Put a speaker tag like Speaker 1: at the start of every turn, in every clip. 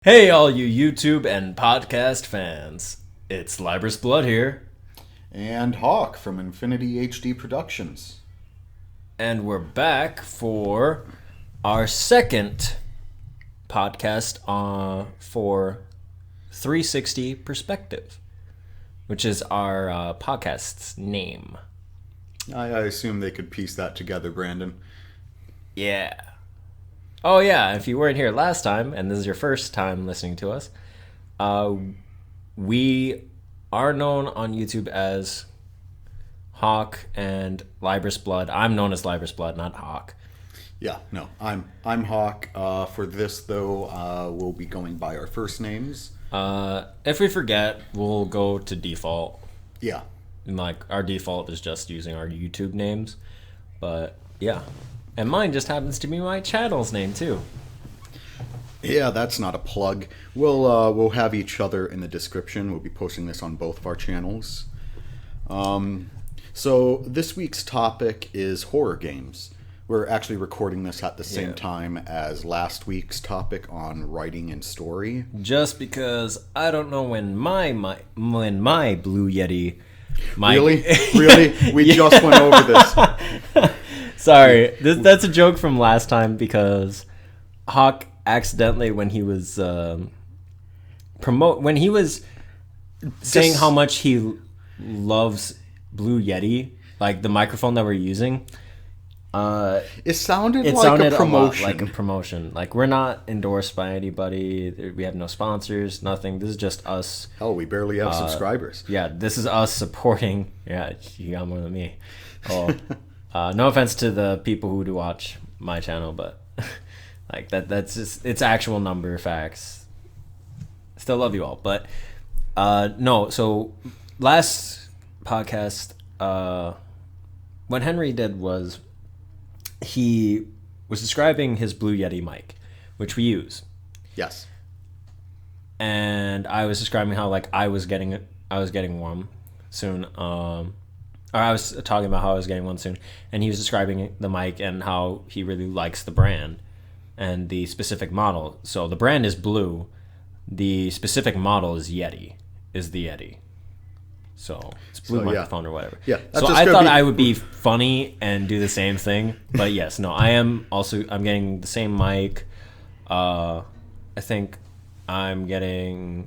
Speaker 1: Hey, all you YouTube and podcast fans. It's Libris Blood here.
Speaker 2: And Hawk from Infinity HD Productions.
Speaker 1: And we're back for our second podcast for 360 Perspective, which is our podcast's name.
Speaker 2: I assume they could piece that together, Brandon.
Speaker 1: Yeah. Oh, yeah, if you weren't here last time, and this is your first time listening to us, we are known on YouTube as Hawk and Libris Blood. I'm known as Libris Blood, not Hawk.
Speaker 2: Yeah, no, I'm Hawk. For this, though, we'll be going by our first names.
Speaker 1: If we forget, we'll go to default.
Speaker 2: Yeah.
Speaker 1: And, our default is just using our YouTube names. But, yeah. And mine just happens to be my channel's name, too.
Speaker 2: Yeah, that's not a plug. We'll have each other in the description. We'll be posting this on both of our channels. So this week's topic is horror games. We're actually recording this at the same time as last week's topic on writing and story.
Speaker 1: Just because I don't know when my Blue Yeti...
Speaker 2: Really? We just went over this.
Speaker 1: Sorry, that's a joke from last time because Hawk accidentally, when he was saying how much he loves Blue Yeti, like the microphone that we're using,
Speaker 2: it sounded
Speaker 1: a
Speaker 2: promotion.
Speaker 1: promotion. Like, we're not endorsed by anybody. We have no sponsors, nothing. This is just us.
Speaker 2: Hell, we barely have subscribers.
Speaker 1: Yeah, this is us supporting. Yeah, you got more than me. Oh. No offense to the people who do watch my channel, but that's just, it's actual number facts. Still love you all, but no. So last podcast, what Henry did was he was describing his Blue Yeti mic, which we use.
Speaker 2: Yes.
Speaker 1: And I was describing how I was getting one soon. Or I was talking about how I was getting one soon, and he was describing the mic and how he really likes the brand and the specific model. So the brand is Blue, the specific model is the Yeti. So it's Blue microphone or whatever.
Speaker 2: Yeah.
Speaker 1: So I thought I would be funny and do the same thing, but yes, no, I'm getting the same mic. I think I'm getting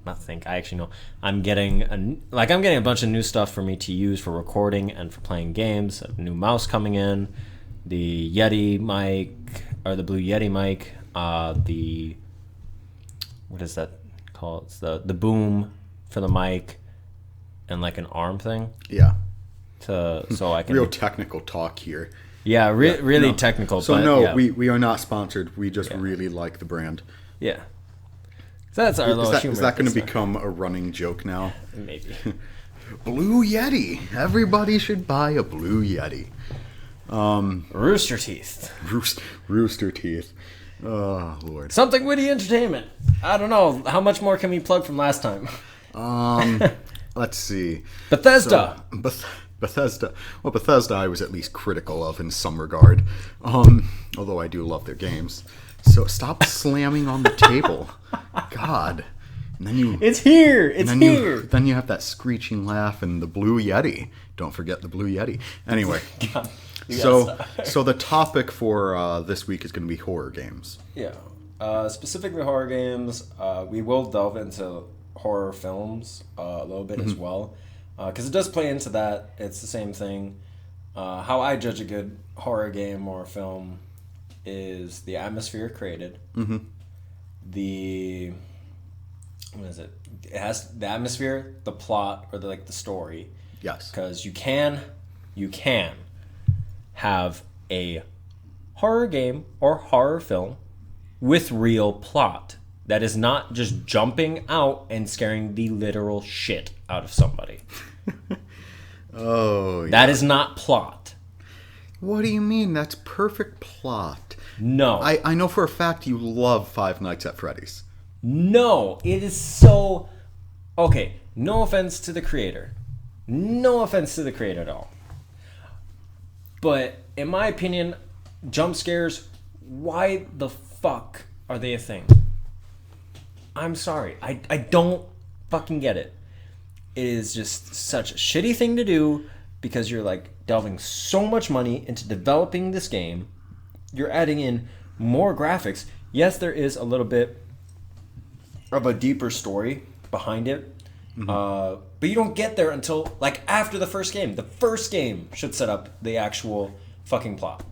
Speaker 1: I actually know. I'm getting a bunch of new stuff for me to use for recording and for playing games. A new mouse coming in, the Yeti mic or the Blue Yeti mic. What is that called? It's the boom for the mic, and an arm thing.
Speaker 2: Yeah.
Speaker 1: So I can
Speaker 2: real technical talk here.
Speaker 1: Yeah, really technical.
Speaker 2: So
Speaker 1: but,
Speaker 2: we are not sponsored. We just really like the brand.
Speaker 1: Yeah. So that's our little humor.
Speaker 2: Is that going to become a running joke now?
Speaker 1: Maybe.
Speaker 2: Blue Yeti. Everybody should buy a Blue Yeti.
Speaker 1: Rooster Teeth.
Speaker 2: Rooster Teeth. Oh, Lord.
Speaker 1: Something Witty Entertainment. I don't know. How much more can we plug from last time?
Speaker 2: Let's see.
Speaker 1: Bethesda.
Speaker 2: Bethesda. Well, Bethesda I was at least critical of in some regard. Although I do love their games. So stop slamming on the table. God. And then
Speaker 1: It's here.
Speaker 2: Then you have that screeching laugh and the Blue Yeti. Don't forget the Blue Yeti. Anyway.
Speaker 1: God,
Speaker 2: so the topic for this week is going to be horror games.
Speaker 1: Yeah. Specifically horror games. We will delve into horror films a little bit as well. Because it does play into that. It's the same thing. How I judge a good horror game or film is the atmosphere created.
Speaker 2: Mm-hmm.
Speaker 1: What is it? It has the atmosphere, the plot, or the story.
Speaker 2: Yes.
Speaker 1: Because you can have a horror game or horror film with real plot that is not just jumping out and scaring the literal shit out of somebody.
Speaker 2: Oh, yeah.
Speaker 1: That is not plot.
Speaker 2: What do you mean? That's perfect plot.
Speaker 1: No.
Speaker 2: I know for a fact you love Five Nights at Freddy's.
Speaker 1: No, it is so... Okay, no offense to the creator. No offense to the creator at all. But, in my opinion, jump scares, why the fuck are they a thing? I'm sorry. I don't fucking get it. It is just such a shitty thing to do because you're like delving so much money into developing this game. You're adding in more graphics. Yes, there is a little bit of a deeper story behind it. But you don't get there until like after the first game. The first game should set up the actual fucking plot.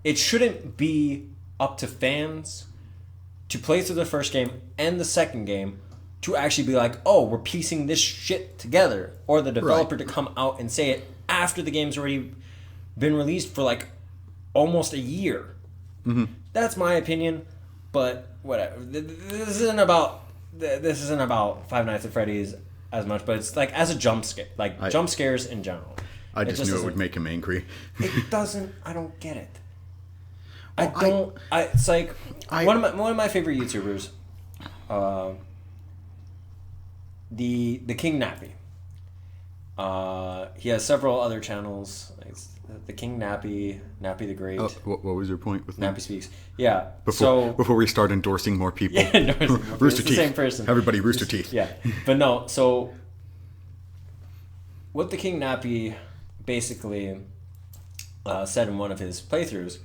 Speaker 1: It shouldn't be up to fans to play through the first game and the second game to actually be like, oh, we're piecing this shit together. Or the developer to come out and say it after the game's already been released for like almost a year. That's my opinion, but whatever. This isn't about Five Nights at Freddy's as much, but it's like as a jump scare, like jump scares in general.
Speaker 2: I just knew it would make him angry.
Speaker 1: It doesn't. I don't get it. It's like one of my favorite YouTubers, the King Nappy. He has several other channels. Like the King Nappy the Great.
Speaker 2: What was your point with
Speaker 1: Nappy Speaks? Yeah.
Speaker 2: Before we start endorsing more people.
Speaker 1: Yeah,
Speaker 2: Rooster
Speaker 1: Teeth.
Speaker 2: The
Speaker 1: same person.
Speaker 2: Everybody, Rooster Teeth.
Speaker 1: Yeah, but no. So what the King Nappy basically said in one of his playthroughs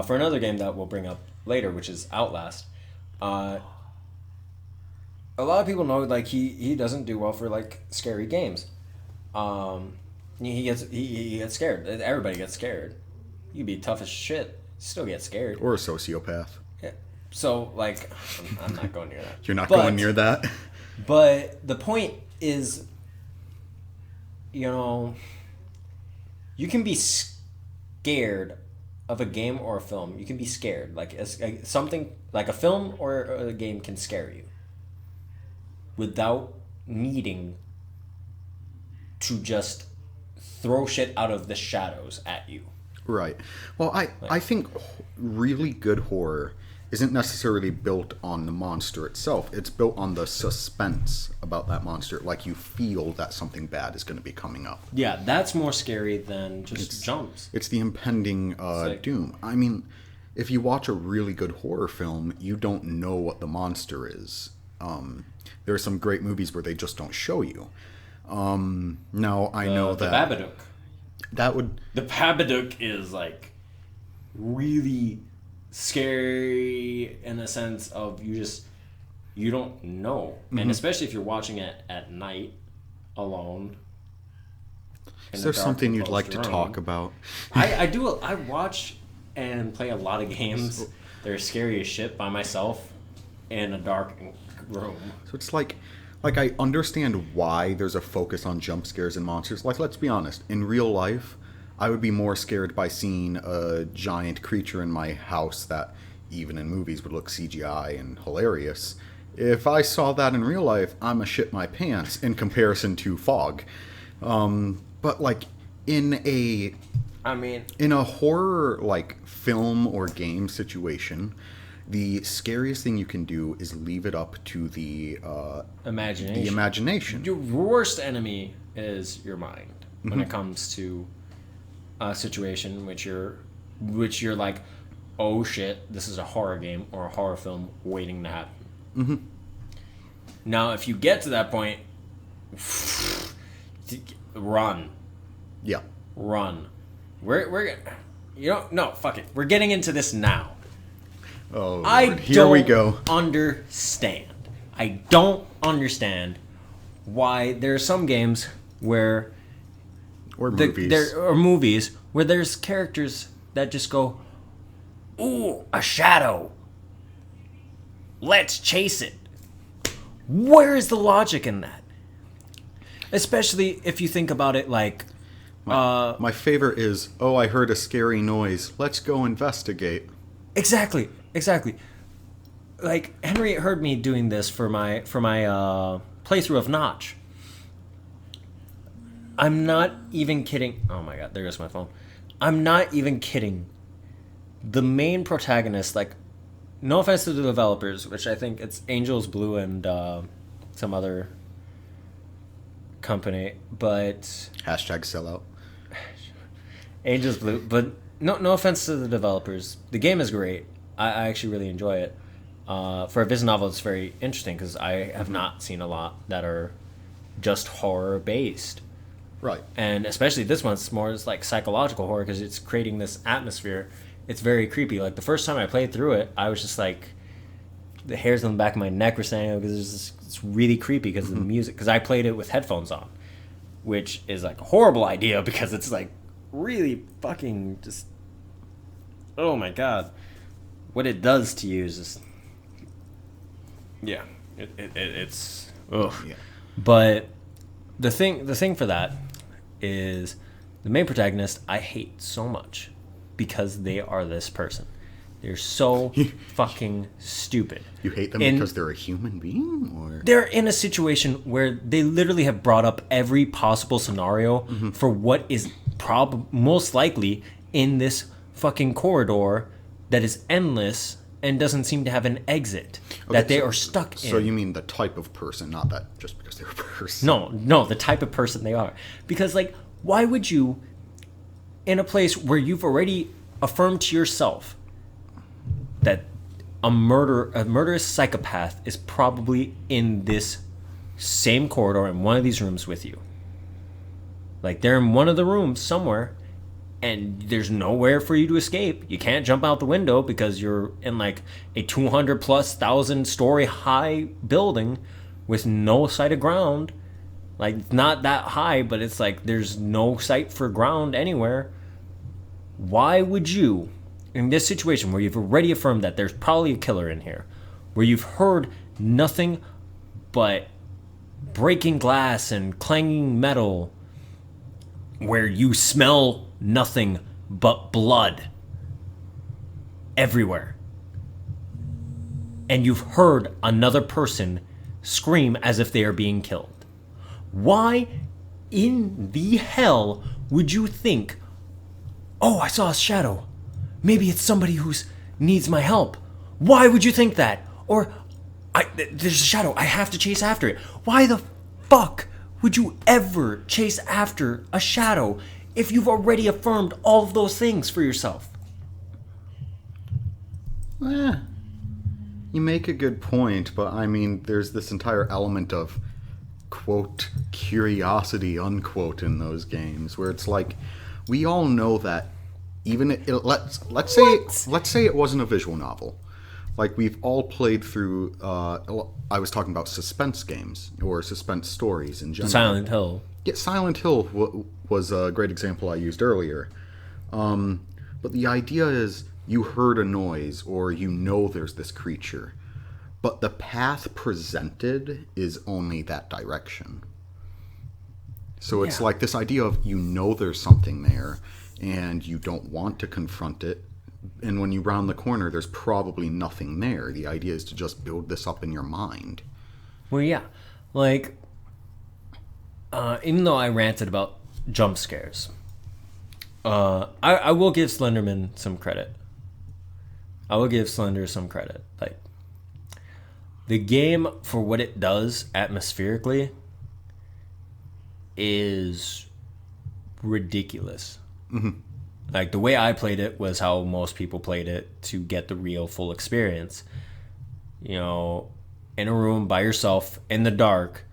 Speaker 1: for another game that we'll bring up later, which is Outlast. A lot of people know like he doesn't do well for like scary games. He gets scared. Everybody gets scared. You be tough as shit, still get scared.
Speaker 2: Or a sociopath.
Speaker 1: Yeah. So like, I'm not going near that.
Speaker 2: You're not going near that.
Speaker 1: But the point is, you can be scared of a game or a film. You can be scared. Like something like a film or a game can scare you without needing to just throw shit out of the shadows at you.
Speaker 2: Right. Well, I think really good horror isn't necessarily built on the monster itself. It's built on the suspense about that monster. Like you feel that something bad is going to be coming up.
Speaker 1: Yeah, that's more scary than just jumps.
Speaker 2: It's the impending doom. I mean, if you watch a really good horror film, you don't know what the monster is. There are some great movies where they just don't show you. Now I know that
Speaker 1: the Babadook. The Babadook is like really scary in a sense of you don't know, and especially if you're watching it at night alone.
Speaker 2: Is there something you'd like to talk about?
Speaker 1: I do. I watch and play a lot of games that are scary as shit by myself in a dark room.
Speaker 2: So it's like I understand why there's a focus on jump scares and monsters. Like, let's be honest. In real life, I would be more scared by seeing a giant creature in my house that, even in movies, would look CGI and hilarious. If I saw that in real life, I'ma shit my pants in comparison to fog. But, like, in a horror, like, film or game situation, the scariest thing you can do is leave it up to the imagination.
Speaker 1: Your worst enemy is your mind when it comes to a situation which you're like, oh shit, this is a horror game or a horror film waiting to happen. Now, if you get to that point, run.
Speaker 2: Yeah.
Speaker 1: Run. We're no, fuck it. We're getting into this now.
Speaker 2: Oh, Lord. Here we go.
Speaker 1: I don't understand why there are some games where movies where there's characters that just go, ooh, a shadow. Let's chase it. Where is the logic in that? Especially if you think about it like...
Speaker 2: My favorite is, oh, I heard a scary noise. Let's go investigate.
Speaker 1: Exactly. Like, Henry heard me doing this for my playthrough of Notch. I'm not even kidding. Oh my god, there goes my phone. I'm not even kidding. The main protagonist, like, no offense to the developers, which I think it's Angels Blue and some other company, but...
Speaker 2: #sellout.
Speaker 1: Angels Blue, but no offense to the developers. The game is great. I actually really enjoy it. for a visual novel, it's very interesting because I have not seen a lot that are just horror based.
Speaker 2: Right.
Speaker 1: And especially this one, it's more like psychological horror because it's creating this atmosphere. It's very creepy. Like the first time I played through it, I was just like, the hairs on the back of my neck were standing up because it's really creepy because of the music. Because I played it with headphones on, which is like a horrible idea because it's like really fucking just, oh my god, what it does to you is just, yeah, it's ugh. Yeah. But the thing for that is the main protagonist I hate so much because they are this person. They're so fucking stupid.
Speaker 2: You hate them because they're a human being? Or
Speaker 1: they're in a situation where they literally have brought up every possible scenario for what is most likely in this fucking corridor that is endless and doesn't seem to have an exit that they are stuck in.
Speaker 2: So you mean the type of person, not that just because they're a person.
Speaker 1: No, the type of person they are. Because, like, why would you, in a place where you've already affirmed to yourself that a murderous psychopath is probably in this same corridor in one of these rooms with you. Like, they're in one of the rooms somewhere, and there's nowhere for you to escape. You can't jump out the window because you're in, like, a 200,000 story high building with no sight of ground. Like, it's not that high, but it's like there's no sight for ground anywhere. Why would you, in this situation where you've already affirmed that there's probably a killer in here, where you've heard nothing but breaking glass and clanging metal, where you smell nothing but blood everywhere, and you've heard another person scream as if they are being killed, why in the hell would you think, oh, I saw a shadow, maybe it's somebody who needs my help? Why would you think that? Or, there's a shadow, I have to chase after it. Why the fuck would you ever chase after a shadow if you've already affirmed all of those things for yourself?
Speaker 2: You make a good point, but I mean, there's this entire element of, quote, curiosity, unquote, in those games, where it's like, we all know that even let's say it wasn't a visual novel. Like, we've all played through, I was talking about suspense games, or suspense stories in general.
Speaker 1: Silent Hill.
Speaker 2: Yeah, Silent Hill was a great example I used earlier. But the idea is, you heard a noise, or you know there's this creature, but the path presented is only that direction. So it's like this idea of, you know there's something there, and you don't want to confront it, and when you round the corner, there's probably nothing there. The idea is to just build this up in your mind.
Speaker 1: Well, yeah. Like, even though I ranted about jump scares, I will give Slenderman some credit. I will give Slender some credit. Like, the game, for what it does atmospherically, is ridiculous. Mm-hmm. Like, the way I played it was how most people played it to get the real full experience. You know, in a room by yourself in the dark,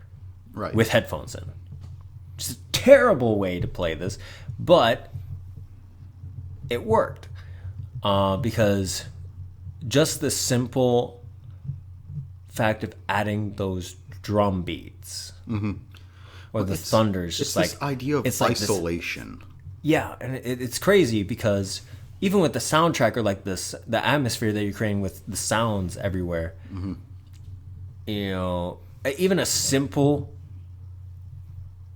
Speaker 1: right, with headphones in. It's a terrible way to play this, but it worked. Because just the simple fact of adding those drum beats, or the thunders,
Speaker 2: it's like this idea of isolation.
Speaker 1: Yeah, and it's crazy because even with the soundtrack, or like this, the atmosphere that you're creating with the sounds everywhere, you know, even a simple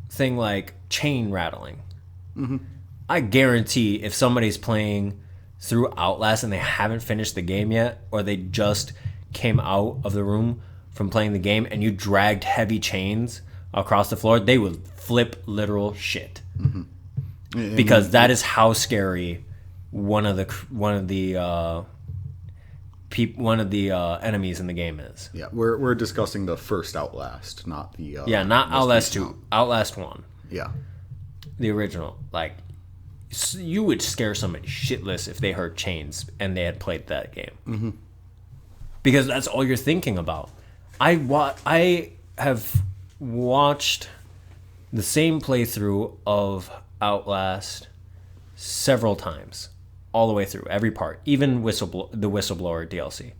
Speaker 1: thing like chain rattling. I guarantee if somebody's playing through Outlast and they haven't finished the game yet, or they just came out of the room from playing the game and you dragged heavy chains across the floor, they would flip literal shit. Because that is how scary one of the enemies in the game is.
Speaker 2: Yeah, we're discussing the first Outlast, not the
Speaker 1: not Outlast 2, Outlast 1.
Speaker 2: Yeah,
Speaker 1: the original. Like, you would scare somebody shitless if they heard chains and they had played that game. because that's all you're thinking about. I have watched the same playthrough of Outlast several times, all the way through every part, even the Whistleblower DLC,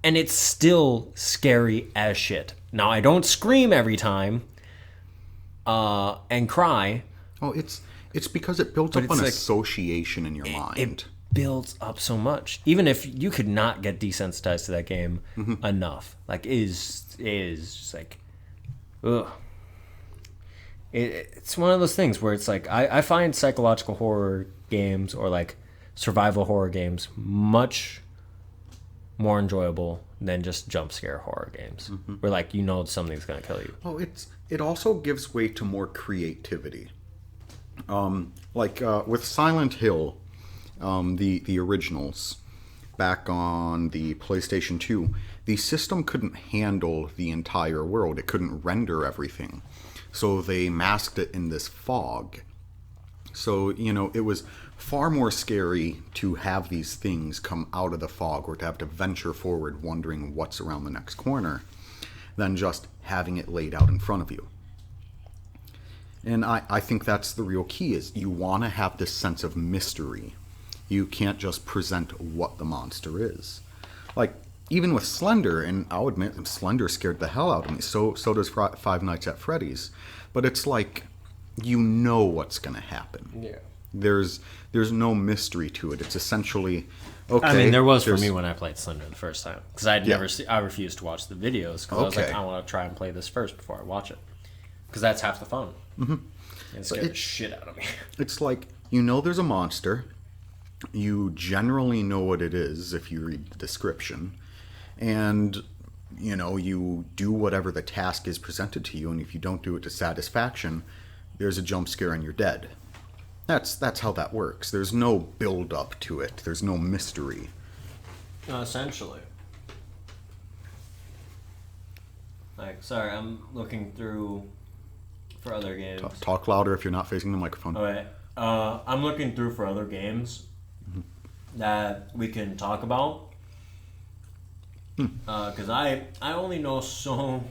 Speaker 1: and it's still scary as shit. Now I don't scream every time, and cry.
Speaker 2: Oh, it's because it builds up an association in your mind.
Speaker 1: It builds up so much, even if you could not get desensitized to that game enough. Like, it is just like, ugh. It's one of those things where it's like, I find psychological horror games or like survival horror games much more enjoyable than just jump scare horror games, where like something's gonna kill you.
Speaker 2: Oh, it also gives way to more creativity. With Silent Hill, the originals, back on the PlayStation 2, the system couldn't handle the entire world. It couldn't render everything. So they masked it in this fog. So, it was far more scary to have these things come out of the fog or to have to venture forward wondering what's around the next corner than just having it laid out in front of you. And I think that's the real key, is you want to have this sense of mystery. You can't just present what the monster is. Like, even with Slender, and I'll admit, Slender scared the hell out of me. So does Five Nights at Freddy's. But it's like, what's going to happen.
Speaker 1: Yeah.
Speaker 2: There's no mystery to it. It's essentially, okay.
Speaker 1: I mean, there was for me when I played Slender the first time. Because I refused to watch the videos. Because I was like, I want to try and play this first before I watch it. Because that's half the fun. It scared the shit out of me.
Speaker 2: It's like, there's a monster. You generally know what it is if you read the description. And, you do whatever the task is presented to you. And if you don't do it to satisfaction, there's a jump scare and you're dead. That's how that works. There's no build up to it. There's no mystery.
Speaker 1: Essentially. Like, sorry, I'm looking through for other games.
Speaker 2: Talk louder if you're not facing the microphone.
Speaker 1: Okay. I'm looking through for other games that we can talk about. Because I only know so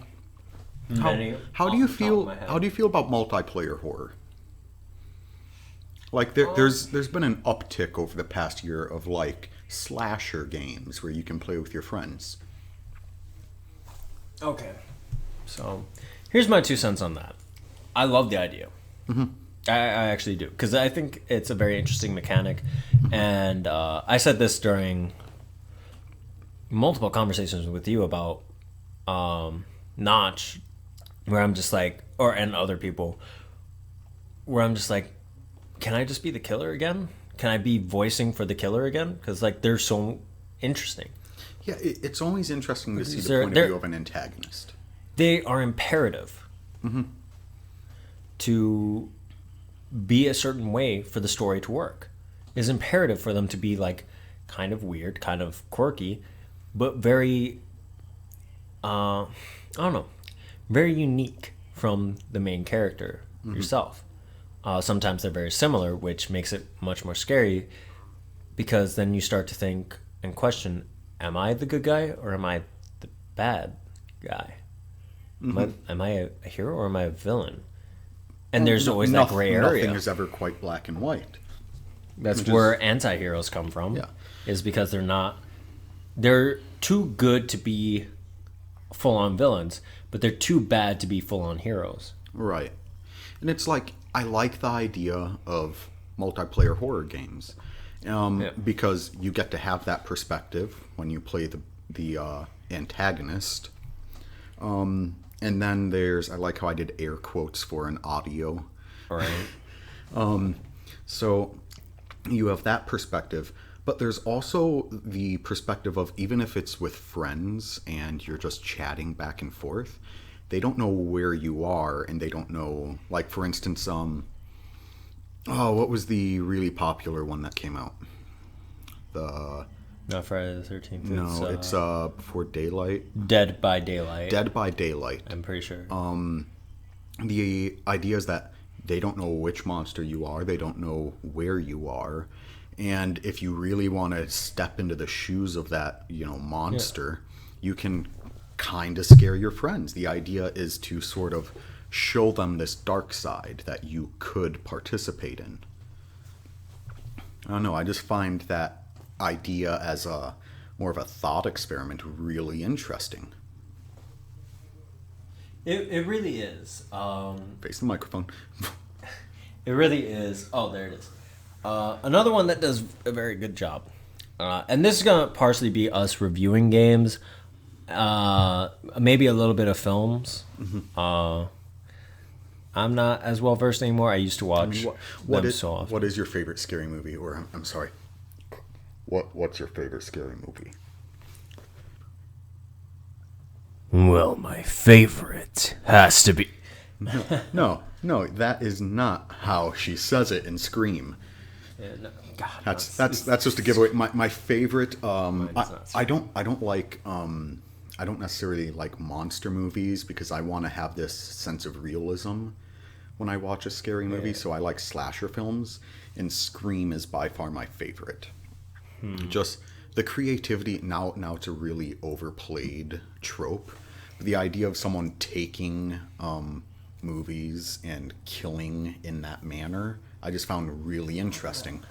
Speaker 1: many.
Speaker 2: How do you feel about multiplayer horror? Like, there's been an uptick over the past year of like slasher games where you can play with your friends.
Speaker 1: Okay. So, here's my 2 cents on that. I love the idea. I actually do, because I think it's a very interesting mechanic, and I said this during multiple conversations with you about Notch, where I'm just like, and other people, where I'm just like, can I just be the killer again? Can I be voicing for the killer again? Because like, they're so interesting.
Speaker 2: Yeah, it's always interesting to see the point of view of an antagonist.
Speaker 1: They are imperative to be a certain way for the story to work. It's imperative for them to be like kind of weird, kind of quirky, but very, I don't know, very unique from the main character yourself. Sometimes they're very similar, which makes it much more scary, because then you start to think and question, am I the good guy or am I the bad guy? Am I a hero or am I a villain? And there's always that gray area.
Speaker 2: Nothing is ever quite black and white.
Speaker 1: That's where anti-heroes come from. Yeah. Is because they're too good to be full-on villains, but they're too bad to be full-on heroes.
Speaker 2: Right. And it's like, I like the idea of multiplayer horror games, because you get to have that perspective when you play the antagonist. And then I like how I did air quotes for an audio.
Speaker 1: Right.
Speaker 2: So you have that perspective, but there's also the perspective of, even if it's with friends and you're just chatting back and forth, they don't know where you are, and they don't know, like, for instance, what was the really popular one that came out?
Speaker 1: Not Friday the 13th.
Speaker 2: No, it's Before Daylight.
Speaker 1: Dead by Daylight.
Speaker 2: Dead by Daylight.
Speaker 1: I'm pretty sure.
Speaker 2: The idea is that they don't know which monster you are. They don't know where you are. And if you really want to step into the shoes of that, monster, you can kind of scare your friends. The idea is to sort of show them this dark side that you could participate in. I don't know, I just find that idea as a more of a thought experiment really interesting.
Speaker 1: It really is.
Speaker 2: Face the microphone.
Speaker 1: It really is. Oh, there it is. Another one that does a very good job. And this is going to partially be us reviewing games. Maybe a little bit of films. Mm-hmm. I'm not as well versed anymore. I used to watch them so often.
Speaker 2: What is your favorite scary movie? Or I'm sorry. What's your favorite scary movie?
Speaker 1: Well, my favorite has to be...
Speaker 2: No, that is not how she says it in Scream.
Speaker 1: Yeah, no, God,
Speaker 2: that's just a giveaway. My favorite. I don't like. I don't necessarily like monster movies because I want to have this sense of realism when I watch a scary movie. So I like slasher films, and Scream is by far my favorite. Just the creativity. Now it's a really overplayed trope. The idea of someone taking movies and killing in that manner, I just found really interesting.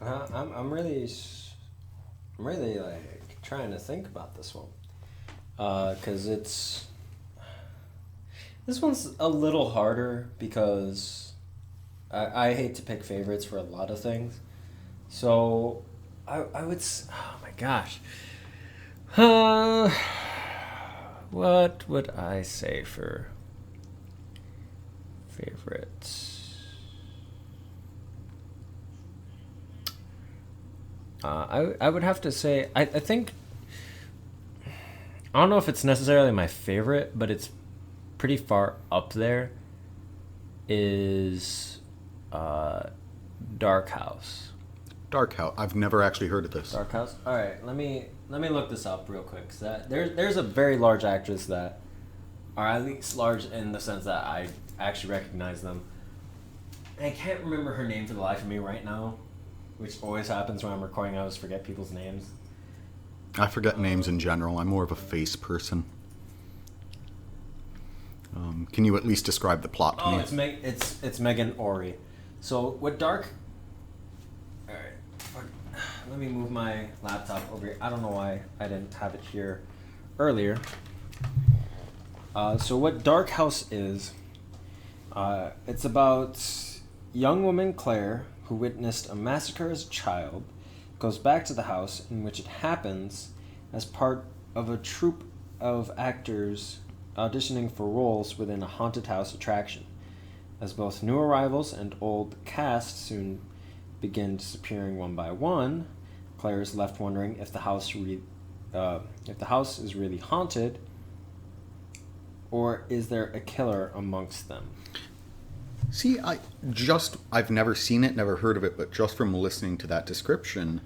Speaker 1: I'm really like trying to think about this one, because this one's a little harder because I hate to pick favorites for a lot of things, so I would oh my gosh, what would I say for favorites? I would have to say I think I don't know if it's necessarily my favorite, but it's pretty far up there. Is Dark House.
Speaker 2: Dark House. I've never actually heard of this.
Speaker 1: Dark House. All right, let me look this up real quick. There's a very large actress that, or at least large in the sense that I actually recognize them. I can't remember her name for the life of me right now, which always happens when I'm recording. I always forget people's names.
Speaker 2: I forget names in general. I'm more of a face person. Can you at least describe the plot to me?
Speaker 1: It's Megan Ori. So what Dark... Alright. Let me move my laptop over here. I don't know why I didn't have it here earlier. So what Dark House is... it's about young woman Claire, who witnessed a massacre as a child, goes back to the house in which it happens as part of a troupe of actors auditioning for roles within a haunted house attraction. As both new arrivals and old cast soon begin disappearing one by one, Claire is left wondering if the house is really haunted, or is there a killer amongst them?
Speaker 2: See, I've never seen it, never heard of it, but just from listening to that description,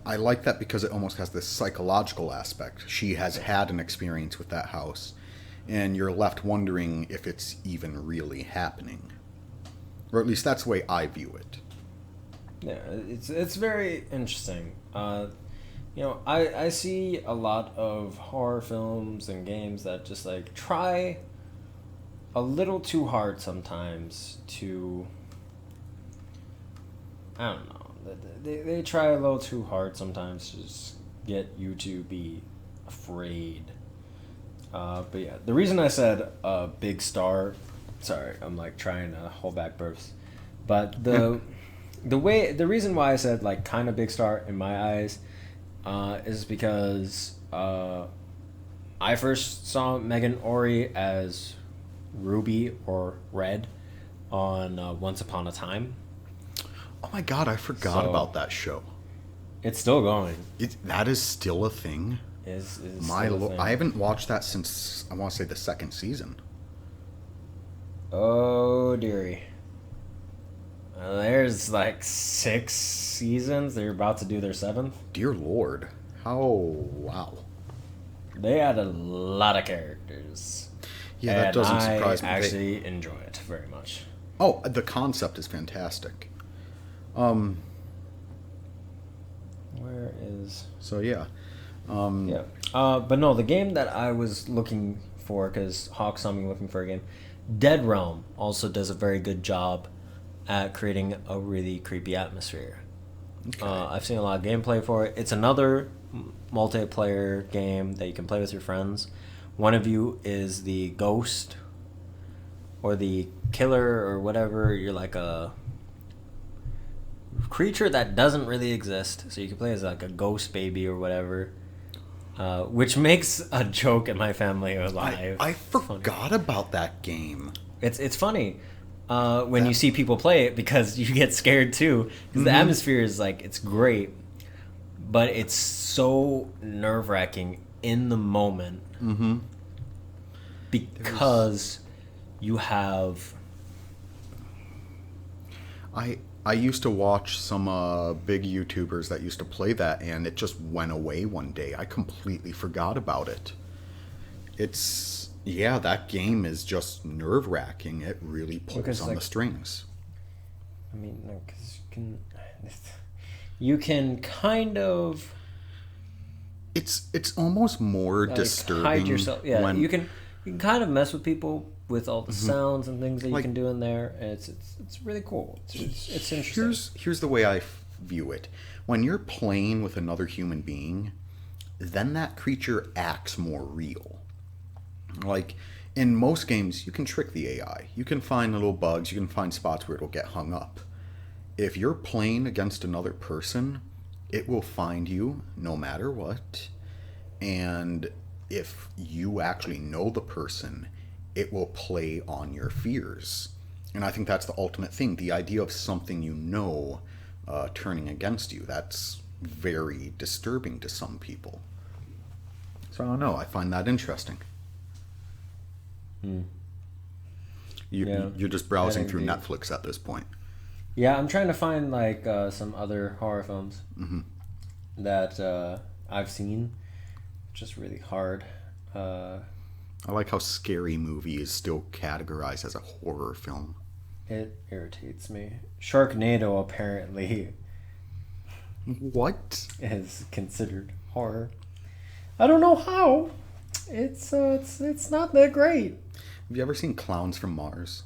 Speaker 2: I like that because it almost has this psychological aspect. She has had an experience with that house, and you're left wondering if it's even really happening. Or at least that's the way I view it.
Speaker 1: Yeah, it's very interesting. I see a lot of horror films and games that just like try a little too hard sometimes to, I don't know, they try a little too hard sometimes to just get you to be afraid. But yeah, the reason I said big star, sorry, I'm like trying to hold back burps, but the reason why I said like kind of big star in my eyes is because I first saw Megan Ori as Ruby or Red on Once Upon a Time.
Speaker 2: Oh my god, I forgot about that show.
Speaker 1: It's still going.
Speaker 2: That is still a thing?
Speaker 1: Is
Speaker 2: I haven't watched that since, I want to say, the second season.
Speaker 1: Oh dearie. There's like 6 seasons. They're about to do their 7th.
Speaker 2: Dear Lord. How... Wow.
Speaker 1: They had a lot of characters.
Speaker 2: Yeah, that doesn't surprise me.
Speaker 1: I actually enjoy it very much.
Speaker 2: Oh, the concept is fantastic.
Speaker 1: Where is...
Speaker 2: So yeah.
Speaker 1: Yeah. But no, the game that I was looking for, because Hawk saw me looking for a game, Dead Realm also does a very good job at creating a really creepy atmosphere. Okay. I've seen a lot of gameplay for it. It's another multiplayer game that you can play with your friends. One of you is the ghost or the killer or whatever. You're like a creature that doesn't really exist, so you can play as like a ghost baby or whatever. Which makes a joke in my family alive.
Speaker 2: I forgot about that game.
Speaker 1: It's funny when you see people play it, because you get scared too. Because the atmosphere is like, it's great, but it's so nerve-wracking in the moment. Because you have...
Speaker 2: I used to watch some big YouTubers that used to play that, and it just went away one day. I completely forgot about it. That game is just nerve-wracking. It really pulls on the strings.
Speaker 1: I mean, no, because you can kind of...
Speaker 2: It's almost more disturbing.
Speaker 1: Hide yourself. Yeah,
Speaker 2: when...
Speaker 1: you can kind of mess with people with all the sounds and things that you can do in there. And it's really cool. It's interesting.
Speaker 2: Here's the way I view it. When you're playing with another human being, then that creature acts more real. Like, in most games, you can trick the AI. You can find little bugs. You can find spots where it'll get hung up. If you're playing against another person, it will find you no matter what. And if you actually know the person, it will play on your fears. And I think that's the ultimate thing. The idea of something you know turning against you, that's very disturbing to some people. So I don't know. I find that interesting. You're just browsing through Netflix at this point.
Speaker 1: Yeah, I'm trying to find like some other horror films that I've seen. Just really hard.
Speaker 2: I like how Scary Movie is still categorized as a horror film.
Speaker 1: It irritates me. Sharknado apparently
Speaker 2: What?
Speaker 1: is considered horror. I don't know how. It's not that great.
Speaker 2: Have you ever seen Clowns from Mars?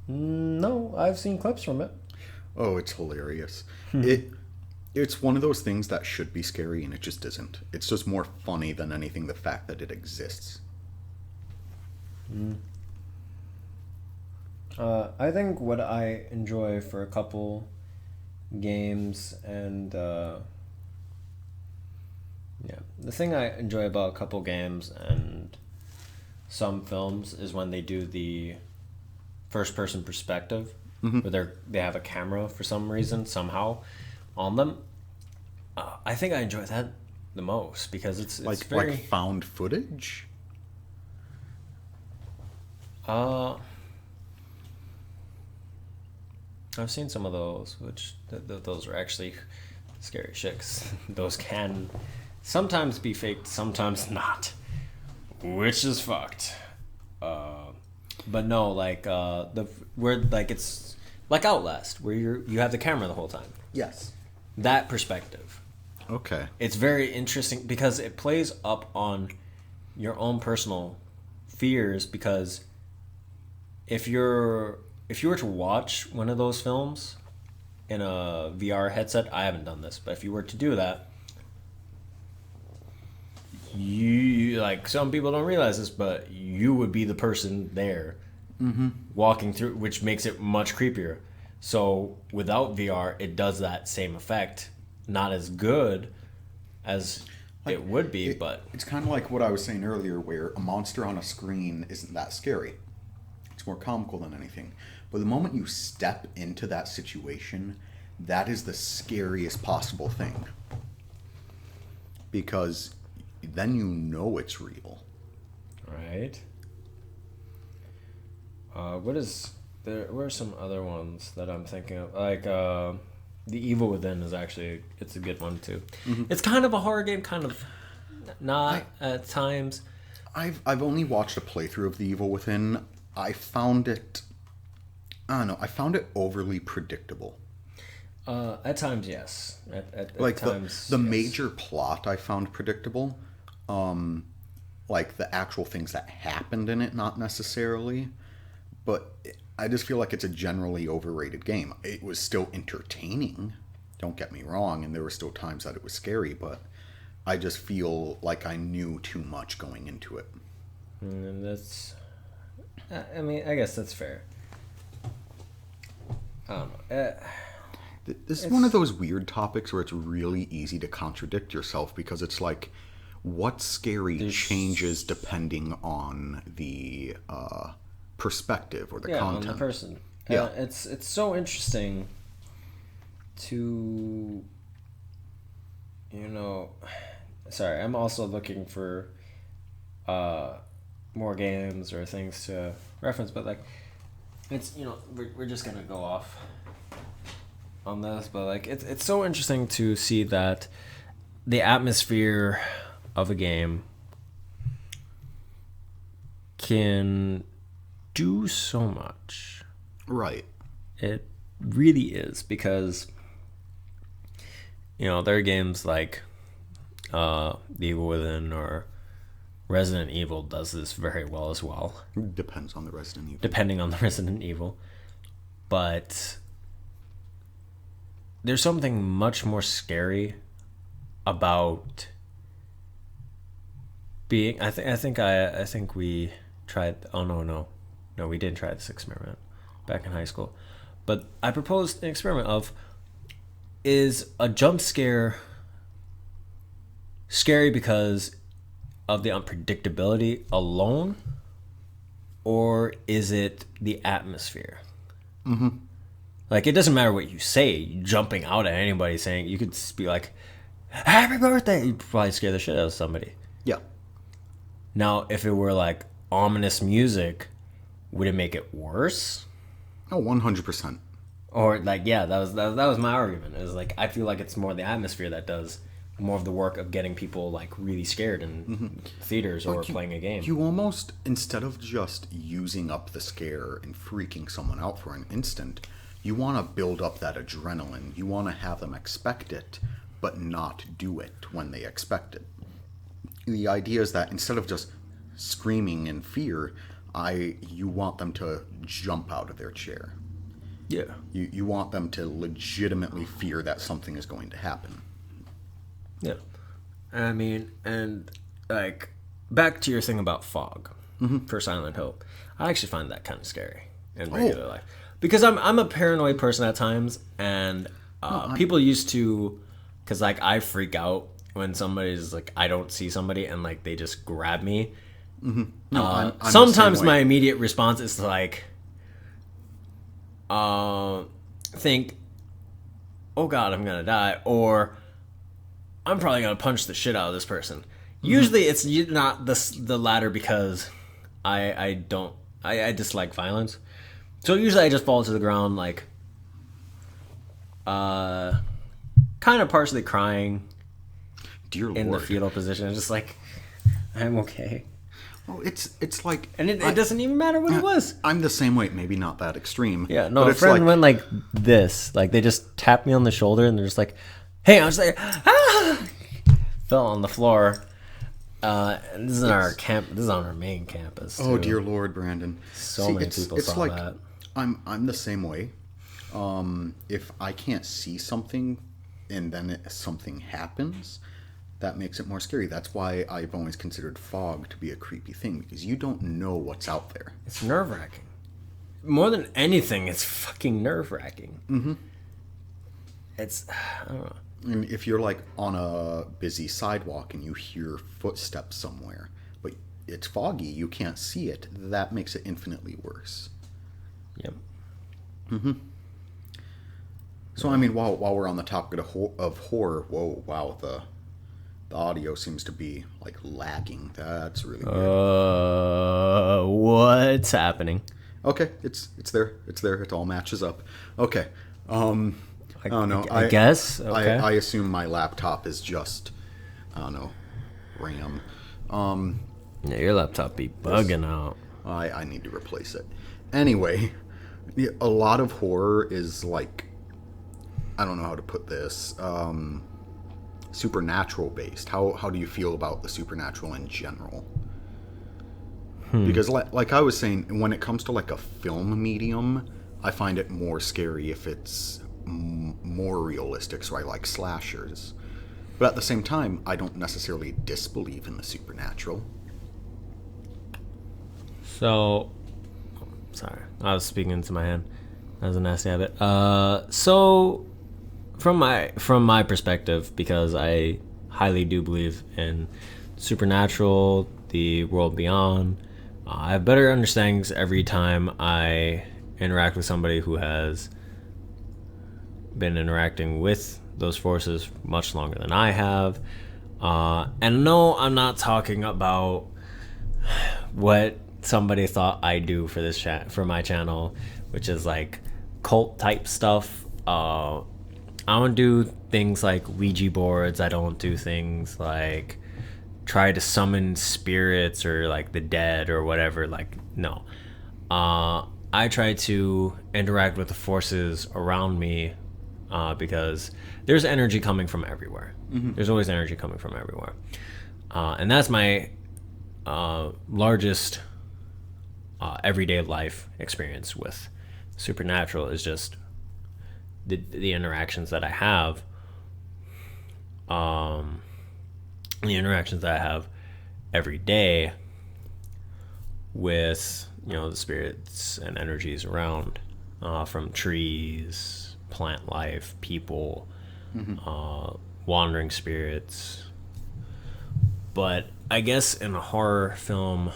Speaker 1: No, I've seen clips from it.
Speaker 2: Oh, it's hilarious. It's one of those things that should be scary, and it just isn't. It's just more funny than anything, the fact that it exists.
Speaker 1: I think what I enjoy for a couple games and the thing I enjoy about a couple games and some films is when they do the first person perspective, where they have a camera for some reason somehow on them. I think I enjoy that the most, because it's very...
Speaker 2: like found footage.
Speaker 1: I've seen some of those, which those are actually scary shit. 'Cause those can sometimes be faked, sometimes not, which is fucked. But no, like where like it's like Outlast, where you have the camera the whole time.
Speaker 2: Yes.
Speaker 1: That perspective.
Speaker 2: Okay.
Speaker 1: It's very interesting because it plays up on your own personal fears, because if you were to watch one of those films in a VR headset, I haven't done this, but if you were to do that, you like, some people don't realize this, but you would be the person there walking through, which makes it much creepier. So without VR, it does that same effect. Not as good as it would be, but...
Speaker 2: It's kind of like what I was saying earlier, where a monster on a screen isn't that scary. It's more comical than anything. But the moment you step into that situation, that is the scariest possible thing. Because then you know it's real.
Speaker 1: Right. What are some other ones that I'm thinking of? Like, The Evil Within is actually, it's a good one too. It's kind of a horror game, kind of not at times.
Speaker 2: I've only watched a playthrough of The Evil Within. I found it, I don't know, I found it overly predictable.
Speaker 1: At times, yes. At
Speaker 2: Like
Speaker 1: times,
Speaker 2: the
Speaker 1: yes.
Speaker 2: major plot I found predictable. Like the actual things that happened in it, not necessarily. But I just feel like it's a generally overrated game. It was still entertaining, don't get me wrong, and there were still times that it was scary, but I just feel like I knew too much going into it.
Speaker 1: And that's, I mean, I guess that's fair. I don't know.
Speaker 2: This is one of those weird topics where it's really easy to contradict yourself because it's like, what's scary changes depending on the perspective or the content.
Speaker 1: On the person.
Speaker 2: Yeah.
Speaker 1: It's so interesting to, sorry, I'm also looking for more games or things to reference, but like, it's, we're just gonna go off on this, but like, it's so interesting to see that the atmosphere of a game can do so much.
Speaker 2: Right.
Speaker 1: It really is, because there are games like The Evil Within or Resident Evil does this very well as well.
Speaker 2: Depends on the Resident Evil.
Speaker 1: Depending on the Resident Evil. But there's something much more scary about being. I think we tried. Oh no, we didn't try this experiment back in high school. But I proposed an experiment of, is a jump scare scary because of the unpredictability alone, or is it the atmosphere?
Speaker 2: Mm-hmm.
Speaker 1: Like, it doesn't matter what you say, jumping out at anybody saying, you could be like, happy birthday, you'd probably scare the shit out of somebody.
Speaker 2: Yeah.
Speaker 1: Now, if it were like ominous music, would it make it worse?
Speaker 2: Oh, 100%.
Speaker 1: Or like, yeah, that was my argument. It was like, I feel like it's more the atmosphere that does more of the work of getting people like really scared in theaters or playing a game.
Speaker 2: You almost, instead of just using up the scare and freaking someone out for an instant, you want to build up that adrenaline. You want to have them expect it, but not do it when they expect it. The idea is that instead of just screaming in fear, you want them to jump out of their chair.
Speaker 1: Yeah.
Speaker 2: You want them to legitimately fear that something is going to happen.
Speaker 1: Yeah. I mean, and like, back to your thing about fog for Silent Hill. I actually find that kind of scary in regular life. Because I'm a paranoid person at times, and people used to, because like I freak out when somebody's like, I don't see somebody and like they just grab me.
Speaker 2: Mm-hmm. No, I'm
Speaker 1: sometimes my immediate response is to like think, oh god, I'm gonna die, or I'm probably gonna punch the shit out of this person. Usually it's not the latter, because I dislike violence. So usually I just fall to the ground, like, kind of partially crying.
Speaker 2: Dear Lord.
Speaker 1: In the fetal position. Just like, I'm okay.
Speaker 2: Well, it's like...
Speaker 1: And it doesn't even matter what it was.
Speaker 2: I'm the same way, maybe not that extreme.
Speaker 1: Yeah, no, a friend went like this. Like, they just tapped me on the shoulder, and they're just like, hey, I was like, ah! Fell on the floor. This is our camp. This is on our main campus.
Speaker 2: Oh, dear Lord, Brandon.
Speaker 1: So many people saw like, that.
Speaker 2: I'm the same way. If I can't see something and then something happens, that makes it more scary. That's why I've always considered fog to be a creepy thing, because you don't know what's out there.
Speaker 1: It's nerve-wracking. More than anything, it's fucking nerve-wracking.
Speaker 2: Mm-hmm.
Speaker 1: It's, I don't know.
Speaker 2: And if you're like on a busy sidewalk and you hear footsteps somewhere, but it's foggy, you can't see it, that makes it infinitely worse.
Speaker 1: Yep.
Speaker 2: Mm-hmm. So, I mean, while we're on the topic of horror, whoa, wow, the audio seems to be, like, lagging. That's really weird.
Speaker 1: What's happening?
Speaker 2: Okay, it's there. It's there. It all matches up. Okay. I don't know.
Speaker 1: I guess. Okay.
Speaker 2: I assume my laptop is just, I don't know, RAM.
Speaker 1: Yeah, your laptop be bugging out.
Speaker 2: I need to replace it. Anyway, a lot of horror is like, I don't know how to put this, supernatural based. How do you feel about the supernatural in general? Because like I was saying, when it comes to like a film medium, I find it more scary if it's more realistic, so I like slashers. But at the same time, I don't necessarily disbelieve in the supernatural.
Speaker 1: So, sorry, I was speaking into my hand. That was a nasty habit. So from my perspective, because I highly do believe in supernatural, the world beyond, I have better understandings every time I interact with somebody who has been interacting with those forces much longer than I have. And no, I'm not talking about what somebody thought I do for this for my channel, which is like cult type stuff. I don't do things like Ouija boards. I don't do things like try to summon spirits or like the dead or whatever. Like, no. I try to interact with the forces around me because there's energy coming from everywhere. There's always energy coming from everywhere. And that's my largest everyday life experience with supernatural, is just the interactions that I have. The interactions that I have every day with, the spirits and energies around, from trees, plant life, people, wandering spirits. But I guess in a horror film,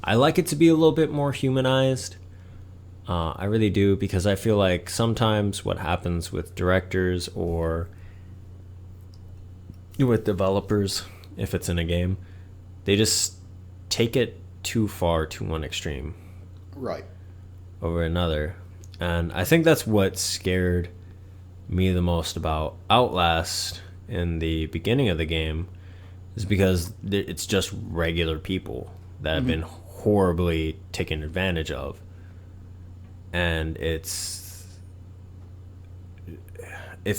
Speaker 1: I like it to be a little bit more humanized. I really do, because I feel like sometimes what happens with directors or with developers, if it's in a game, they just take it too far to one extreme.
Speaker 2: Right.
Speaker 1: Over another. And I think that's what scared me the most about Outlast in the beginning of the game, is because it's just regular people that have been horribly taken advantage of. And it's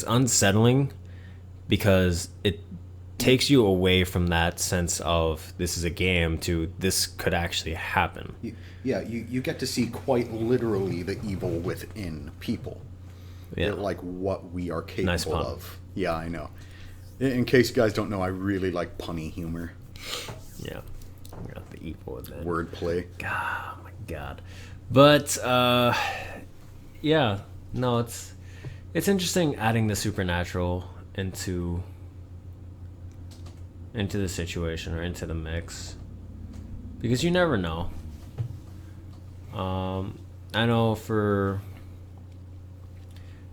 Speaker 1: unsettling because it takes you away from that sense of this is a game to this could actually happen.
Speaker 2: You get to see quite literally the evil within people.
Speaker 1: Yeah.
Speaker 2: Like what we are capable
Speaker 1: Nice pun.
Speaker 2: of. Yeah, I know. In case you guys don't know, I really like punny humor.
Speaker 1: Yeah. I got the evil of that.
Speaker 2: Wordplay.
Speaker 1: God, oh my God. But yeah, no, it's interesting adding the supernatural into the situation or into the mix, because you never know. I know for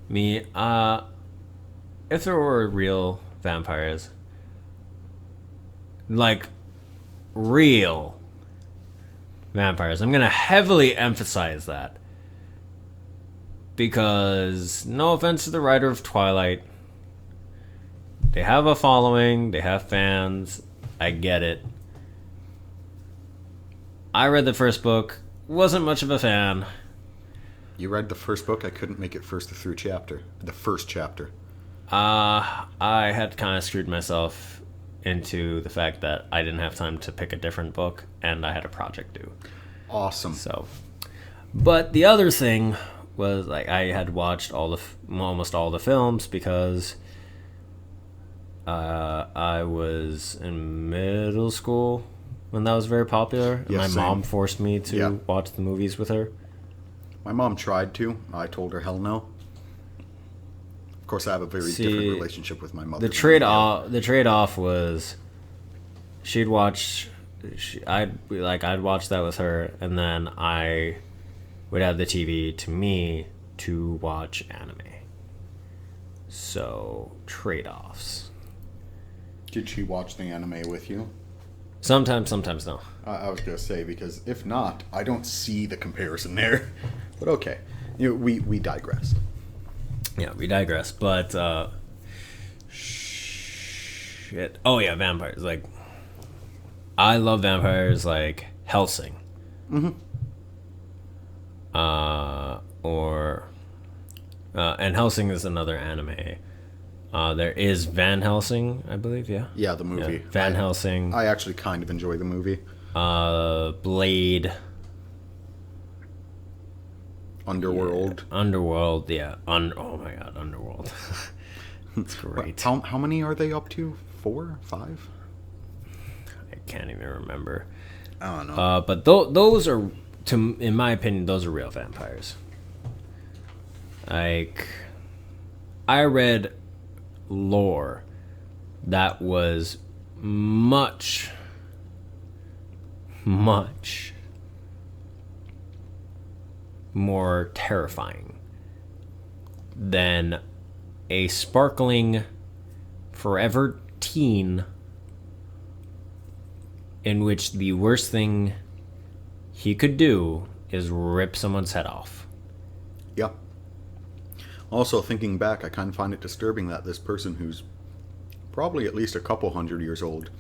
Speaker 1: me, if there were real vampires, like real vampires, I'm gonna heavily emphasize that, because no offense to the writer of Twilight, they have a following, they have fans, I get it. I read the first book, wasn't much of a fan.
Speaker 2: You read the first book? I couldn't make it the first chapter.
Speaker 1: I had kind of screwed myself into the fact that I didn't have time to pick a different book, and I had a project due.
Speaker 2: Awesome.
Speaker 1: So, but the other thing was, like, I had watched almost all the films because I was in middle school when that was very popular.
Speaker 2: Yeah,
Speaker 1: my
Speaker 2: same.
Speaker 1: mom forced me to watch the movies with her.
Speaker 2: My mom tried to. I told her hell no. Of course, I have a very different relationship with my mother.
Speaker 1: The trade-off was she'd watch. I'd watch that with her, and then I would have the TV to me to watch anime. So trade-offs.
Speaker 2: Did she watch the anime with you?
Speaker 1: Sometimes no.
Speaker 2: I was gonna say, because if not, I don't see the comparison there. But okay, we digressed.
Speaker 1: Yeah, we digress. But shit. Oh yeah, vampires. Like, I love vampires like Helsing.
Speaker 2: Mm-hmm.
Speaker 1: And Helsing is another anime. There is Van Helsing, I believe. Yeah.
Speaker 2: Yeah, the movie.
Speaker 1: Yeah. Van Helsing.
Speaker 2: I actually kind of enjoy the movie.
Speaker 1: Blade.
Speaker 2: Underworld.
Speaker 1: Yeah. Underworld. Yeah. Oh my God, Underworld. It's great.
Speaker 2: How many are they up to? 4, 5?
Speaker 1: I can't even remember.
Speaker 2: I don't know.
Speaker 1: But those are, in my opinion, those are real vampires. Like, I read lore that was much more terrifying than a sparkling forever teen in which the worst thing he could do is rip someone's head off.
Speaker 2: Yeah. Also, thinking back, I kind of find it disturbing that this person who's probably at least a couple hundred years old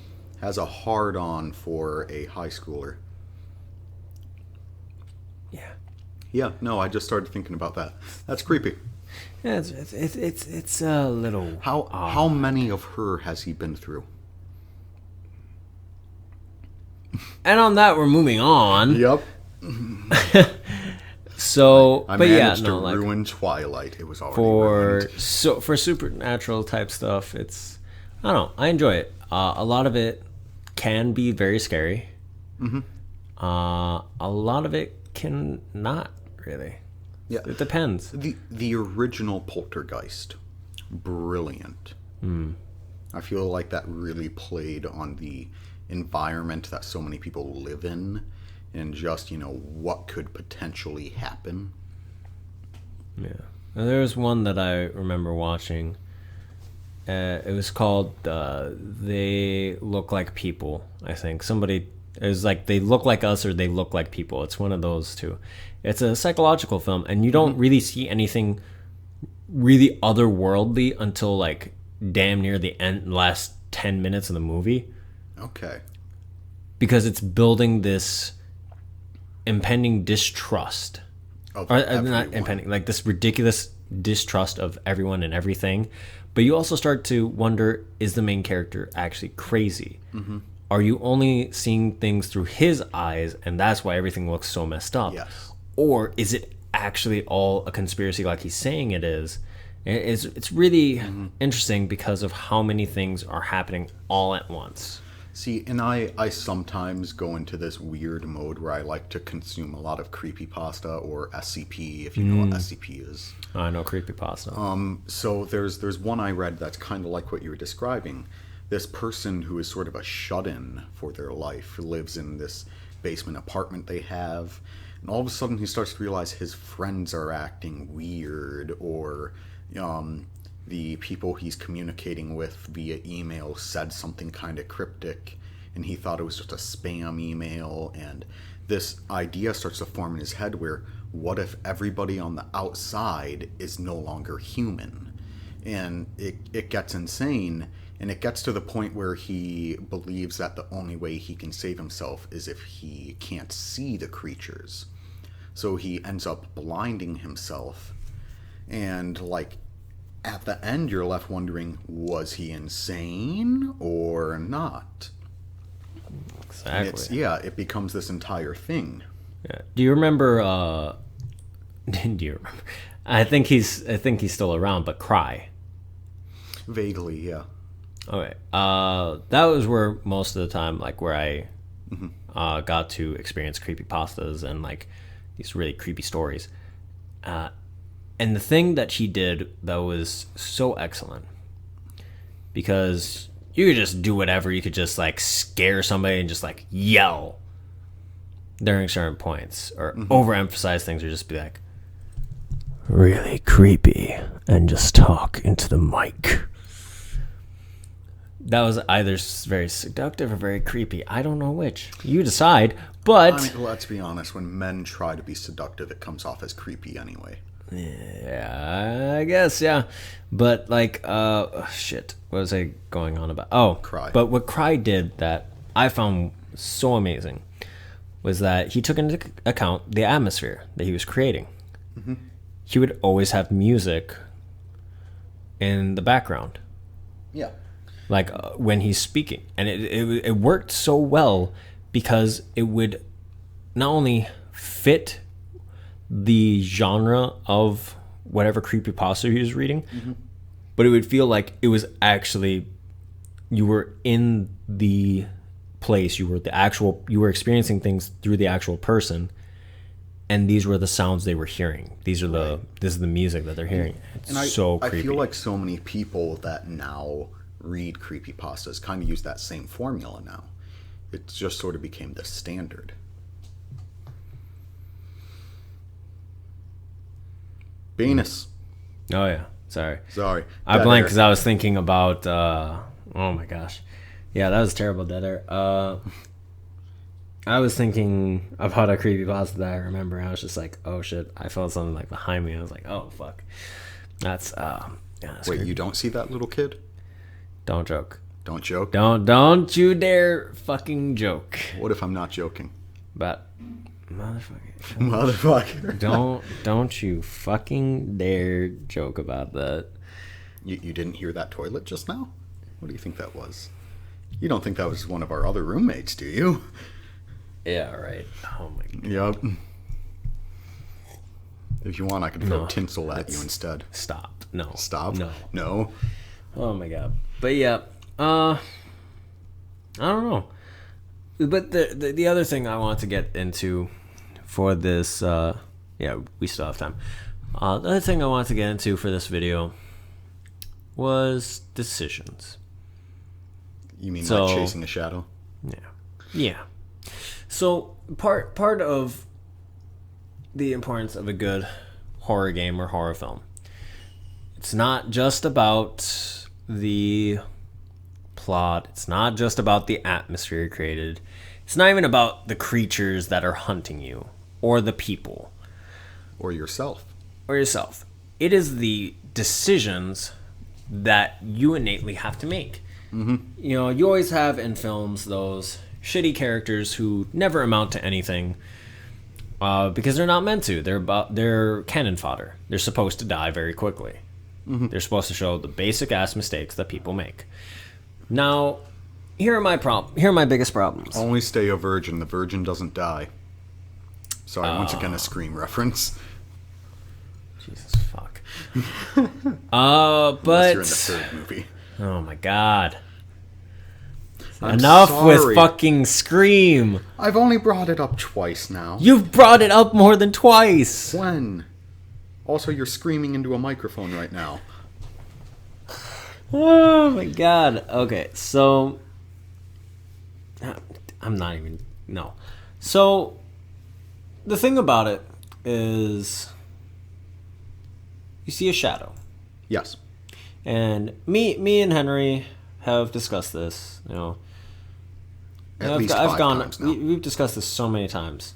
Speaker 2: has a hard-on for a high schooler.
Speaker 1: Yeah.
Speaker 2: Yeah, no, I just started thinking about that. That's creepy.
Speaker 1: Yeah, it's a little...
Speaker 2: How many of her has he been through?
Speaker 1: And on that, we're moving on.
Speaker 2: Yep.
Speaker 1: So,
Speaker 2: I
Speaker 1: but
Speaker 2: managed
Speaker 1: yeah,
Speaker 2: to
Speaker 1: no,
Speaker 2: ruin Twilight. It was already ruined.
Speaker 1: for supernatural type stuff, it's, I don't know, I enjoy it. A lot of it can be very scary.
Speaker 2: Mm-hmm.
Speaker 1: A lot of it can not really.
Speaker 2: Yeah,
Speaker 1: it depends.
Speaker 2: The original Poltergeist, brilliant. I feel like that really played on the environment that so many people live in, and just, what could potentially happen.
Speaker 1: Yeah. And there was one that I remember watching. It was called They Look Like People, I think. It was like They Look Like Us or They Look Like People. It's one of those two. It's a psychological film, and you don't really see anything really otherworldly until like damn near the last 10 minutes of the movie.
Speaker 2: Okay.
Speaker 1: Because it's building this impending distrust. Not impending, like this ridiculous distrust of everyone and everything. But you also start to wonder, is the main character actually crazy? Mm-hmm. Are you only seeing things through his eyes, and that's why everything looks so messed up?
Speaker 2: Yes.
Speaker 1: Or is it actually all a conspiracy like he's saying it is? It's really interesting because of how many things are happening all at once.
Speaker 2: See, and I sometimes go into this weird mode where I like to consume a lot of creepypasta or SCP, if you know what SCP is.
Speaker 1: I know creepypasta.
Speaker 2: So there's one I read that's kind of like what you were describing. This person who is sort of a shut-in for their life lives in this basement apartment they have, and all of a sudden he starts to realize his friends are acting weird, or the people he's communicating with via email said something kind of cryptic, and he thought it was just a spam email, and this idea starts to form in his head where, what if everybody on the outside is no longer human? And it gets insane, and it gets to the point where he believes that the only way he can save himself is if he can't see the creatures. So he ends up blinding himself, and at the end, you're left wondering, was he insane or not?
Speaker 1: Exactly.
Speaker 2: It becomes this entire thing.
Speaker 1: Yeah. Do you remember? Do you remember? I think he's still around, but Cry.
Speaker 2: Vaguely, yeah.
Speaker 1: Okay. That was where most of the time, where I got to experience creepypastas and these really creepy stories. And the thing that she did that was so excellent, because you could just do whatever. You could just scare somebody and just yell during certain points, or overemphasize things, or just be really creepy and just talk into the mic. That was either very seductive or very creepy. I don't know which. You decide. But
Speaker 2: let's be honest. When men try to be seductive, it comes off as creepy anyway.
Speaker 1: Yeah, I guess, yeah. But shit. What was I going on about? Oh,
Speaker 2: Cry.
Speaker 1: But what Cry did that I found so amazing was that he took into account the atmosphere that he was creating.
Speaker 2: Mm-hmm.
Speaker 1: He would always have music in the background.
Speaker 2: Yeah.
Speaker 1: Like when he's speaking. And it worked so well because it would not only fit the genre of whatever creepypasta he was reading,
Speaker 2: mm-hmm.
Speaker 1: but it would feel like it was actually, you were in the place, you were experiencing things through the actual person, and these were the sounds they were hearing. This is the music that they're hearing. It's so creepy.
Speaker 2: I feel like so many people that now read creepypastas kind of use that same formula now. It just sort of became the standard. Venus.
Speaker 1: Oh yeah, sorry. I blanked because I was thinking about oh my gosh, yeah, that was terrible, dead air. I was thinking about a creepypasta that I remember, and I was just like, oh shit, I felt something like behind me. I was like, oh fuck, that's
Speaker 2: wait, creepy. You don't see that little kid?
Speaker 1: Don't joke.
Speaker 2: Don't joke.
Speaker 1: Don't you dare fucking joke.
Speaker 2: What if I'm not joking?
Speaker 1: But motherfucker. Don't you fucking dare joke about that.
Speaker 2: You didn't hear that toilet just now? What do you think that was? You don't think that was one of our other roommates, do you?
Speaker 1: Yeah, right. Oh my god.
Speaker 2: Yep. If you want, I can throw tinsel at you instead.
Speaker 1: Stop. No.
Speaker 2: Stop?
Speaker 1: No. Oh my god. But yeah, I don't know. But the other thing I want to get into for this, we still have time. The other thing I wanted to get into for this video was decisions.
Speaker 2: You mean like chasing a shadow?
Speaker 1: Yeah. So part of the importance of a good horror game or horror film, it's not just about the plot. It's not just about the atmosphere created. It's not even about the creatures that are hunting you or the people
Speaker 2: or yourself.
Speaker 1: It is the decisions that you innately have to make.
Speaker 2: Mm-hmm.
Speaker 1: You know, you always have in films those shitty characters who never amount to anything because they're not meant to. They're cannon fodder. They're supposed to die very quickly.
Speaker 2: Mm-hmm.
Speaker 1: They're supposed to show the basic ass mistakes that people make. Now, here are my biggest problems.
Speaker 2: Only stay a virgin. The virgin doesn't die. Sorry, once again a Scream reference.
Speaker 1: Jesus fuck. But
Speaker 2: unless you're in the third movie.
Speaker 1: Oh my god.
Speaker 2: I'm
Speaker 1: Enough
Speaker 2: sorry.
Speaker 1: with fucking Scream.
Speaker 2: I've only brought it up twice now.
Speaker 1: You've brought it up more than twice.
Speaker 2: When? Also, you're screaming into a microphone right now.
Speaker 1: Oh my god. Okay, so I'm not even no. So the thing about it is you see a shadow.
Speaker 2: Yes.
Speaker 1: And me and Henry have discussed this, you know.
Speaker 2: At least five times now.
Speaker 1: We've discussed this so many times.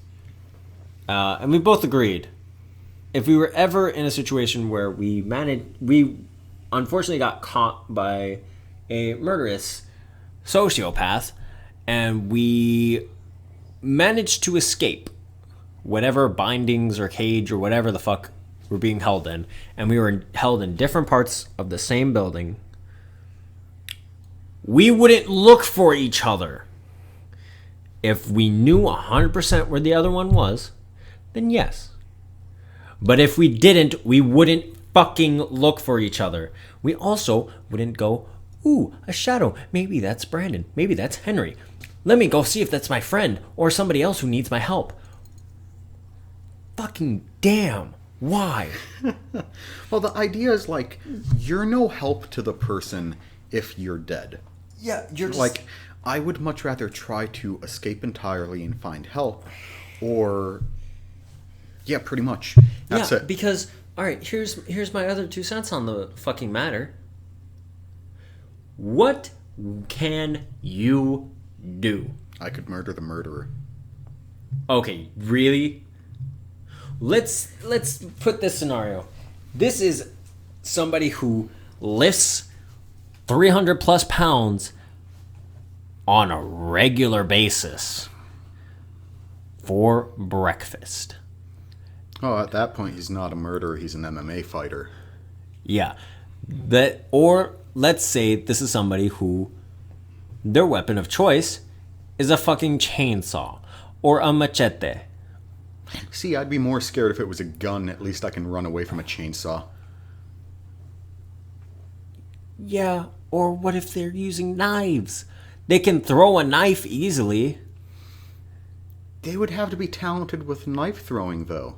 Speaker 1: And we both agreed if we were ever in a situation where we unfortunately got caught by a murderous sociopath and we managed to escape whatever bindings or cage or whatever the fuck we're being held in, and we were held in different parts of the same building, we wouldn't look for each other. If we knew 100% where the other one was, then yes. But if we didn't, we wouldn't fucking look for each other. We also wouldn't go, ooh, a shadow. Maybe that's Brandon. Maybe that's Henry. Let me go see if that's my friend or somebody else who needs my help. Fucking damn. Why?
Speaker 2: Well, the idea is like, you're no help to the person if you're dead.
Speaker 1: Yeah, you're just...
Speaker 2: Like, I would much rather try to escape entirely and find help, or... Yeah, pretty much. That's it.
Speaker 1: Because, alright, here's my other 2 cents on the fucking matter. What can you do?
Speaker 2: I could murder the murderer.
Speaker 1: Okay, really? Let's put this scenario. This is somebody who lifts 300 plus pounds on a regular basis for breakfast.
Speaker 2: Oh, at that point, he's not a murderer. He's an MMA fighter.
Speaker 1: Yeah. Or let's say this is somebody who their weapon of choice is a fucking chainsaw or a machete.
Speaker 2: See, I'd be more scared if it was a gun. At least I can run away from a chainsaw.
Speaker 1: Yeah, or what if they're using knives? They can throw a knife easily.
Speaker 2: They would have to be talented with knife throwing, though.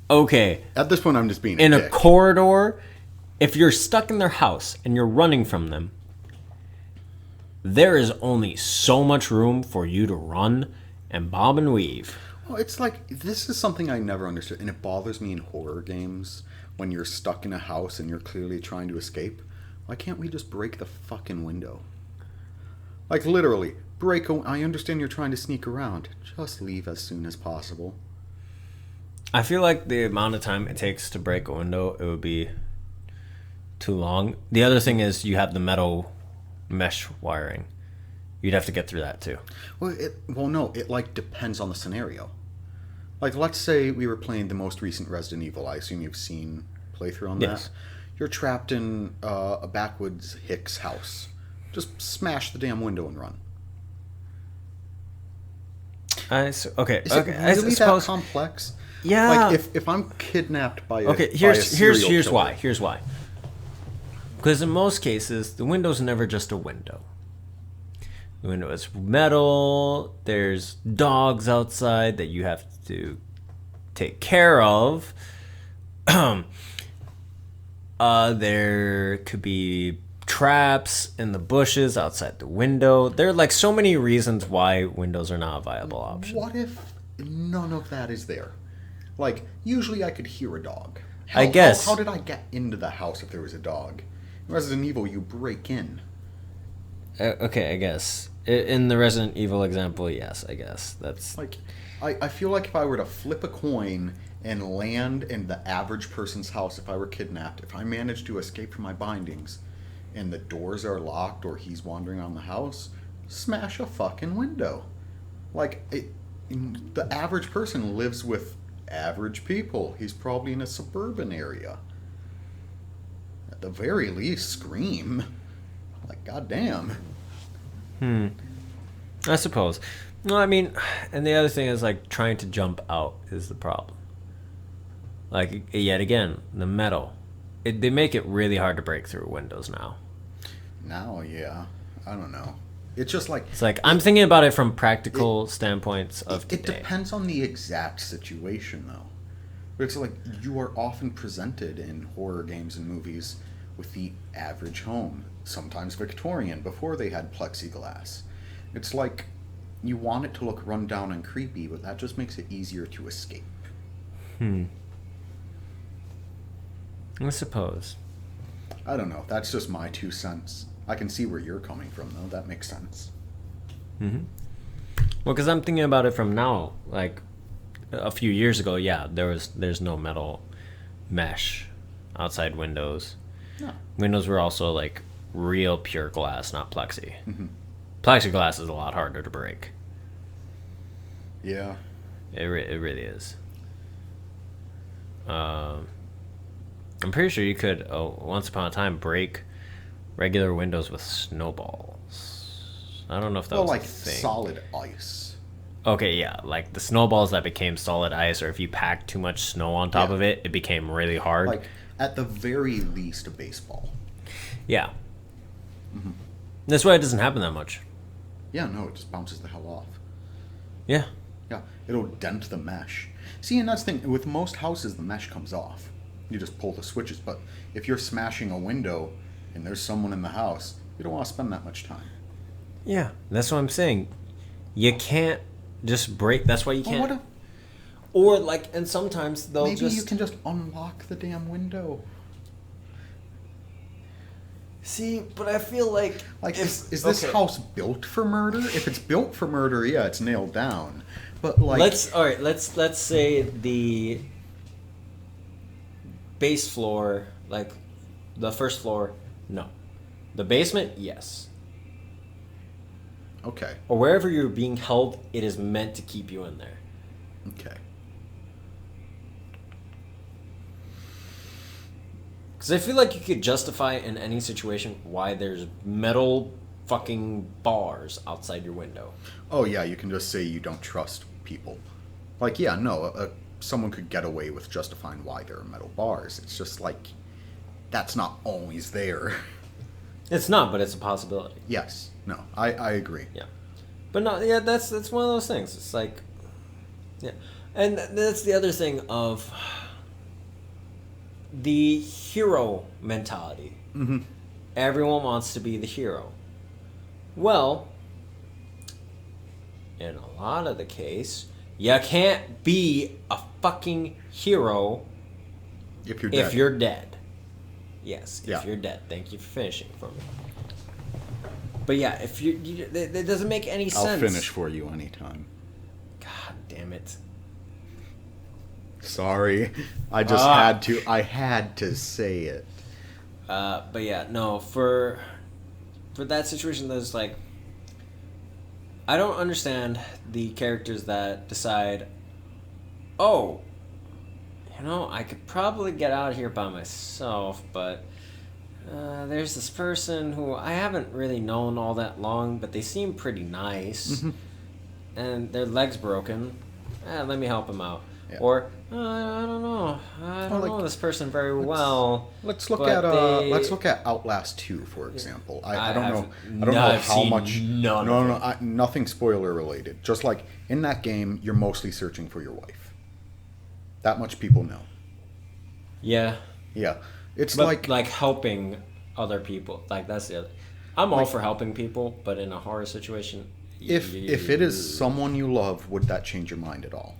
Speaker 1: Okay.
Speaker 2: At this point, I'm just being
Speaker 1: in
Speaker 2: a
Speaker 1: dick. Corridor, if you're stuck in their house and you're running from them, there is only so much room for you to run and bob and weave.
Speaker 2: Well, it's like, this is something I never understood, and it bothers me in horror games when you're stuck in a house and you're clearly trying to escape. Why can't we just break the fucking window? Like, literally, I understand you're trying to sneak around. Just leave as soon as possible.
Speaker 1: I feel like the amount of time it takes to break a window, it would be too long. The other thing is you have the metal mesh wiring. You'd have to get through that too.
Speaker 2: Well, no, it like depends on the scenario. Like, let's say we were playing the most recent Resident Evil. I assume you've seen playthrough on that.
Speaker 1: Yes.
Speaker 2: You're trapped in a backwoods Hicks house. Just smash the damn window and run.
Speaker 1: Okay.
Speaker 2: Is
Speaker 1: Okay.
Speaker 2: it really that complex?
Speaker 1: Yeah.
Speaker 2: Like if I'm kidnapped by a
Speaker 1: here's why. Here's why. Because in most cases, the window's never just a window. The window is metal. There's dogs outside that you have to take care of. There could be traps in the bushes outside the window. There are like so many reasons why windows are not a viable option.
Speaker 2: What if none of that is there? Like, usually I could hear a dog.
Speaker 1: I guess.
Speaker 2: How did I get into the house if there was a dog? In Resident Evil, you break in.
Speaker 1: Okay, I guess. In the Resident Evil example, yes, I guess. That's
Speaker 2: like, I feel like if I were to flip a coin and land in the average person's house, if I were kidnapped, if I managed to escape from my bindings, and the doors are locked or he's wandering around the house, smash a fucking window. Like, the average person lives with average people. He's probably in a suburban area. At the very least, scream. Like, goddamn.
Speaker 1: I suppose. No, I mean, and the other thing is, like, trying to jump out is the problem. Like, yet again, the metal. They make it really hard to break through windows now.
Speaker 2: Now, yeah. I don't know. It's just like...
Speaker 1: It's like, I'm thinking about it from practical standpoints of today.
Speaker 2: It depends on the exact situation, though. Because, like, you are often presented in horror games and movies with the average home. Sometimes Victorian, before they had plexiglass. It's like, you want it to look run down and creepy, but that just makes it easier to escape.
Speaker 1: I suppose.
Speaker 2: I don't know. That's just my 2 cents. I can see where you're coming from, though. That makes sense.
Speaker 1: Well, because I'm thinking about it from now. Like, a few years ago, yeah, there's no metal mesh outside windows.
Speaker 2: No.
Speaker 1: Windows were also, like, real pure glass, not plexi. Plexiglass is a lot harder to break.
Speaker 2: Yeah.
Speaker 1: It really is. I'm pretty sure you could, once upon a time, break regular windows with snowballs. I don't know if that was
Speaker 2: like
Speaker 1: a thing.
Speaker 2: solid ice.
Speaker 1: Okay, yeah, like the snowballs that became solid ice, or if you packed too much snow on top of it, it became really hard.
Speaker 2: Like, at the very least, a baseball.
Speaker 1: Yeah. That's why it doesn't happen that much.
Speaker 2: Yeah, no, it just bounces the hell off.
Speaker 1: Yeah.
Speaker 2: Yeah, it'll dent the mesh. See, and that's the thing, with most houses, the mesh comes off. You just pull the switches, but if you're smashing a window and there's someone in the house, you don't want to spend that much time.
Speaker 1: Yeah, that's what I'm saying. You can't just break, that's why you can't.
Speaker 2: Well,
Speaker 1: or, like, and sometimes they'll
Speaker 2: maybe you can just unlock the damn window.
Speaker 1: See, but I feel like...
Speaker 2: Like, is this house built for murder? If it's built for murder, yeah, it's nailed down. But, like...
Speaker 1: Let's say the base floor, like, the first floor, no. The basement, yes.
Speaker 2: Okay.
Speaker 1: or wherever you're being held, it is meant to keep you in there.
Speaker 2: Okay.
Speaker 1: Because I feel like you could justify in any situation why there's metal fucking bars outside your window.
Speaker 2: Oh yeah, you can just say you don't trust people. Like, yeah, no, someone could get away with justifying why there are metal bars. It's just like, that's not always there.
Speaker 1: It's not, but it's a possibility.
Speaker 2: Yes. No, I agree.
Speaker 1: Yeah. But no, yeah, that's one of those things. It's like, yeah. And that's the other thing of the hero mentality.
Speaker 2: Mm-hmm.
Speaker 1: Everyone wants to be the hero. Well, in a lot of the case, you can't be a fucking hero
Speaker 2: If you're dead.
Speaker 1: if you're dead. Yes, if
Speaker 2: Yeah.
Speaker 1: you're dead. Thank you for finishing for me. But yeah, if it doesn't make any sense.
Speaker 2: I'll finish for you anytime.
Speaker 1: God damn it.
Speaker 2: Sorry. I just had to say it.
Speaker 1: But yeah, no, for that situation, there's like, I don't understand the characters that decide, oh, I could probably get out of here by myself, but there's this person who I haven't really known all that long, but they seem pretty nice, and their leg's broken. Let me help them out.
Speaker 2: Yeah.
Speaker 1: Or I don't know. I don't know this person very well.
Speaker 2: Let's look
Speaker 1: but
Speaker 2: at Outlast 2, for example. I don't know
Speaker 1: I've
Speaker 2: how
Speaker 1: seen
Speaker 2: much.
Speaker 1: none of it.
Speaker 2: Nothing spoiler related. Just like in that game, you're mostly searching for your wife. That much people know.
Speaker 1: Yeah.
Speaker 2: Yeah, it's
Speaker 1: But like helping other people. Like that's the other. I'm all for helping people, but in a horror situation,
Speaker 2: if it is someone you love, would that change your mind at all?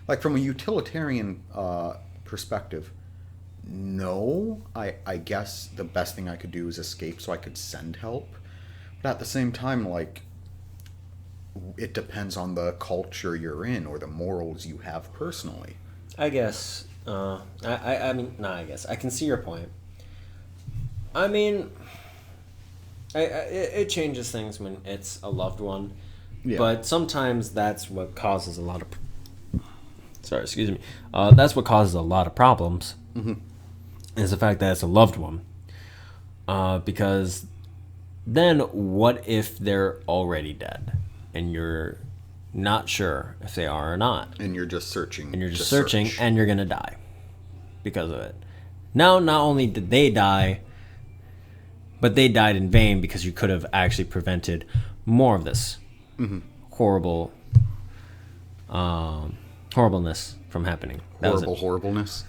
Speaker 2: Like from a utilitarian perspective, no. I guess the best thing I could do is escape so I could send help. But at the same time, like, it depends on the culture you're in or the morals you have personally.
Speaker 1: I guess. I mean, nah. I guess I can see your point. I mean, it changes things when it's a loved one, but sometimes that's what causes a lot of. Sorry, excuse me. That's what causes a lot of problems.
Speaker 2: Mm-hmm.
Speaker 1: Is the fact that it's a loved one. Because then what if they're already dead and you're not sure if they are or not?
Speaker 2: And you're just searching.
Speaker 1: And you're just searching and you're going to die because of it. Now, not only did they die, but they died in vain because you could have actually prevented more of this horrible horribleness from happening.
Speaker 2: Horribleness.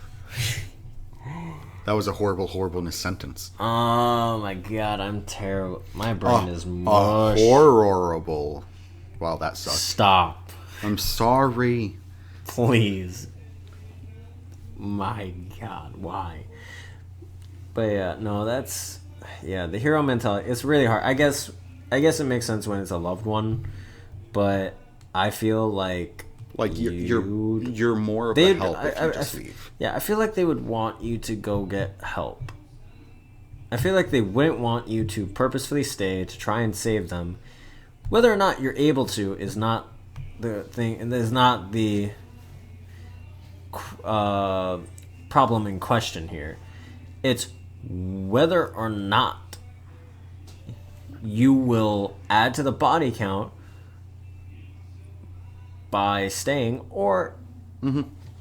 Speaker 2: That was a horribleness sentence.
Speaker 1: Oh my god, I'm terrible. My brain is mush.
Speaker 2: Horrible. Wow, that sucks.
Speaker 1: Stop.
Speaker 2: I'm sorry.
Speaker 1: Please. My god, why? But yeah, no, that's the hero mentality. It's really hard. I guess it makes sense when it's a loved one, but I feel like
Speaker 2: you're more of a help if you just leave.
Speaker 1: Yeah, I feel like they would want you to go get help. I feel like they wouldn't want you to purposefully stay to try and save them. Whether or not you're able to is not the thing, and is not the problem in question here. It's whether or not you will add to the body count by staying, or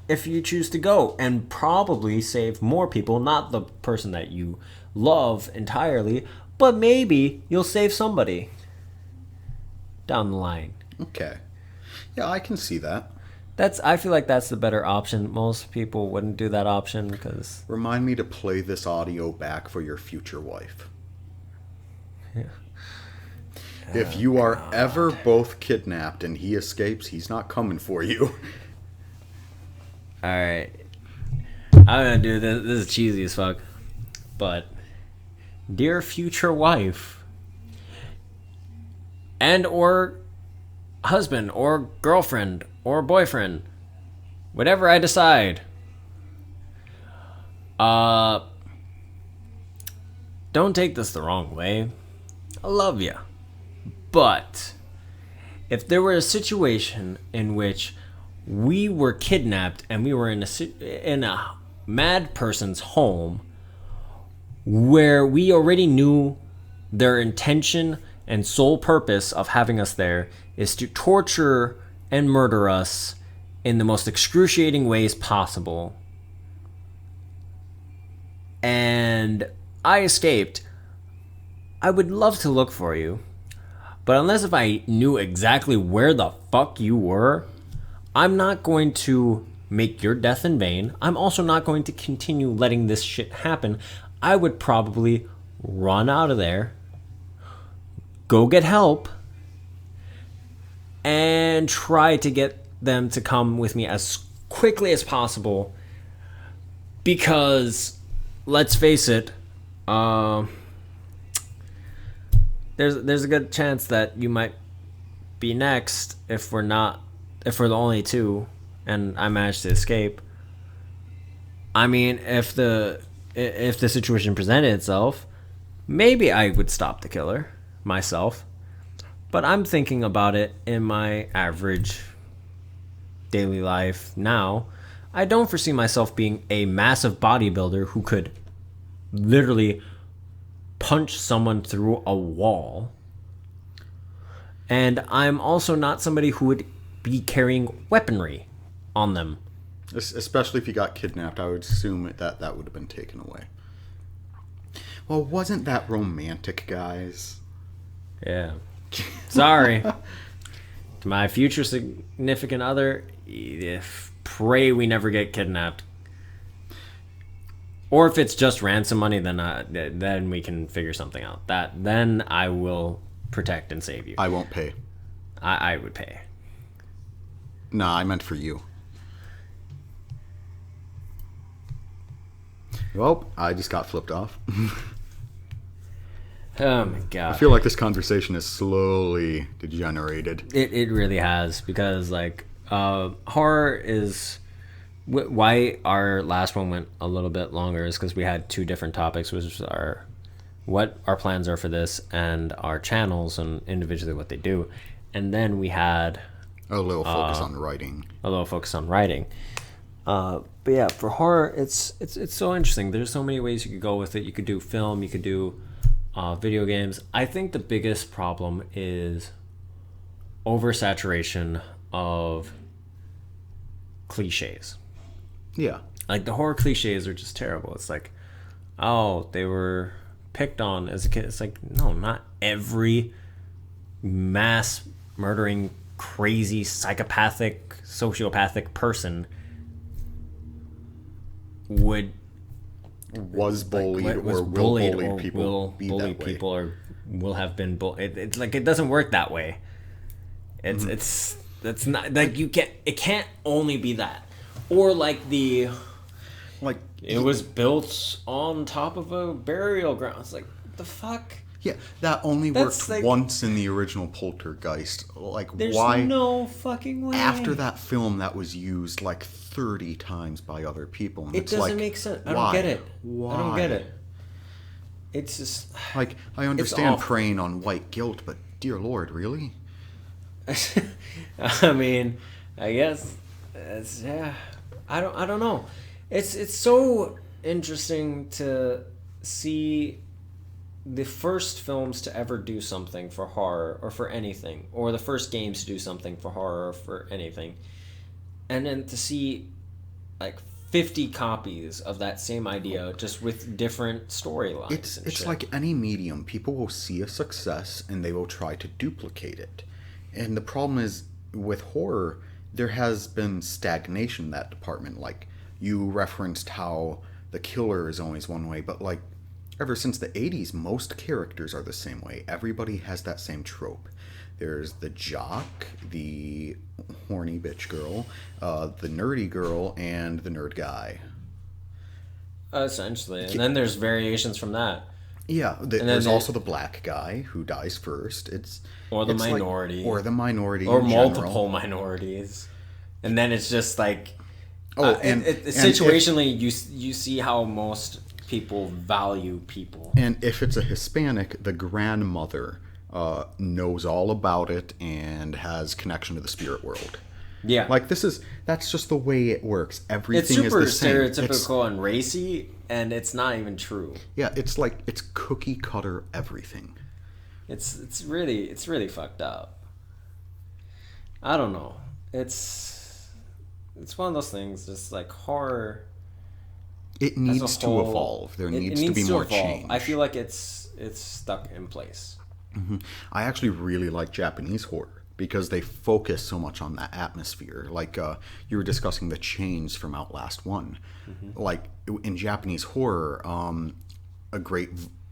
Speaker 1: if you choose to go and probably save more people, not the person that you love entirely, but maybe you'll save somebody down the line.
Speaker 2: Okay. Yeah, I can see that.
Speaker 1: I feel like that's the better option. Most people wouldn't do that option because...
Speaker 2: Remind me to play this audio back for your future wife.
Speaker 1: Yeah.
Speaker 2: If you are ever both kidnapped and he escapes, he's not coming for you.
Speaker 1: Alright. I'm gonna do this. This is cheesy as fuck. But, dear future wife, and or husband, or girlfriend, or boyfriend, whatever I decide, don't take this the wrong way. I love you. But if there were a situation in which we were kidnapped and we were in a mad person's home where we already knew their intention and sole purpose of having us there is to torture and murder us in the most excruciating ways possible, and I escaped, I would love to look for you. But unless if I knew exactly where the fuck you were, I'm not going to make your death in vain. I'm also not going to continue letting this shit happen. I would probably run out of there, go get help, and try to get them to come with me as quickly as possible. Because, let's face it, there's a good chance that you might be next if we're the only two and I manage to escape. I mean, if the situation presented itself, maybe I would stop the killer myself. But I'm thinking about it in my average daily life now. I don't foresee myself being a massive bodybuilder who could literally punch someone through a wall. And I'm also not somebody who would be carrying weaponry on them.
Speaker 2: Especially if you got kidnapped, I would assume that would have been taken away. Well, wasn't that romantic, guys?
Speaker 1: Yeah. Sorry. To my future significant other, pray we never get kidnapped. Or if it's just ransom money, then we can figure something out. Then I will protect and save you.
Speaker 2: I won't pay.
Speaker 1: I would pay.
Speaker 2: Nah, I meant for you. Well, I just got flipped off.
Speaker 1: Oh my god.
Speaker 2: I feel like this conversation is slowly degenerated.
Speaker 1: It really has, because like horror is why our last one went a little bit longer is because we had two different topics, which is what our plans are for this and our channels and individually what they do, and then we had
Speaker 2: a little focus on writing.
Speaker 1: But yeah, for horror, it's so interesting. There's so many ways you could go with it. You could do film, you could do video games. I think the biggest problem is oversaturation of cliches.
Speaker 2: Yeah.
Speaker 1: Like the horror cliches are just terrible. It's like, oh, they were picked on as a kid. It's like, no, not every mass murdering, crazy, psychopathic, sociopathic person
Speaker 2: was bullied or will
Speaker 1: bullied
Speaker 2: bully
Speaker 1: or
Speaker 2: people.
Speaker 1: Will
Speaker 2: be
Speaker 1: bully
Speaker 2: that way.
Speaker 1: people or will have been bullied. It's like it doesn't work that way. It's not like it can't only be that, or like it was built on top of a burial ground. It's like, the fuck.
Speaker 2: Yeah, that only
Speaker 1: That's
Speaker 2: worked
Speaker 1: like,
Speaker 2: once in the original Poltergeist. Like,
Speaker 1: there's
Speaker 2: why?
Speaker 1: no fucking way.
Speaker 2: After that film, that was used like 30 times by other people. And
Speaker 1: It
Speaker 2: it's
Speaker 1: doesn't
Speaker 2: like,
Speaker 1: make sense. I
Speaker 2: why?
Speaker 1: don't get it.
Speaker 2: Why?
Speaker 1: I don't get it. It's just
Speaker 2: Like, I understand
Speaker 1: awful.
Speaker 2: preying on white guilt, but dear Lord, really?
Speaker 1: I mean, I guess it's, yeah. I don't know. It's so interesting to see the first films to ever do something for horror or for anything, or the first games to do something for horror or for anything, and then to see like 50 copies of that same idea just with different storylines.
Speaker 2: It's like any medium. People will see a success and they will try to duplicate it. And the problem is with horror, there has been stagnation in that department. Like, you referenced how the killer is always one way, but like ever since the 80s, most characters are the same way. Everybody has that same trope. There's the jock, the horny bitch girl, the nerdy girl, and the nerd guy.
Speaker 1: Essentially. And then there's variations from that.
Speaker 2: Yeah, there's also the black guy who dies first.
Speaker 1: Or the minority.
Speaker 2: Or the minority.
Speaker 1: Or
Speaker 2: in
Speaker 1: multiple
Speaker 2: general.
Speaker 1: minorities. And then it's just like...
Speaker 2: Oh,
Speaker 1: situationally, you see how most people value people.
Speaker 2: And if it's a Hispanic, the grandmother knows all about it and has connection to the spirit world.
Speaker 1: Yeah.
Speaker 2: Like that's just the way it works. Everything
Speaker 1: It's
Speaker 2: is the
Speaker 1: super
Speaker 2: same.
Speaker 1: stereotypical and racy, and it's not even true.
Speaker 2: Yeah, it's like it's cookie cutter everything.
Speaker 1: It's really fucked up. I don't know. It's one of those things, just like horror.
Speaker 2: It needs to evolve. There needs to be more change.
Speaker 1: I feel like it's stuck in place.
Speaker 2: Mm-hmm. I actually really like Japanese horror because they focus so much on that atmosphere. Like you were discussing the chains from Outlast 1. Mm-hmm. Like in Japanese horror, a great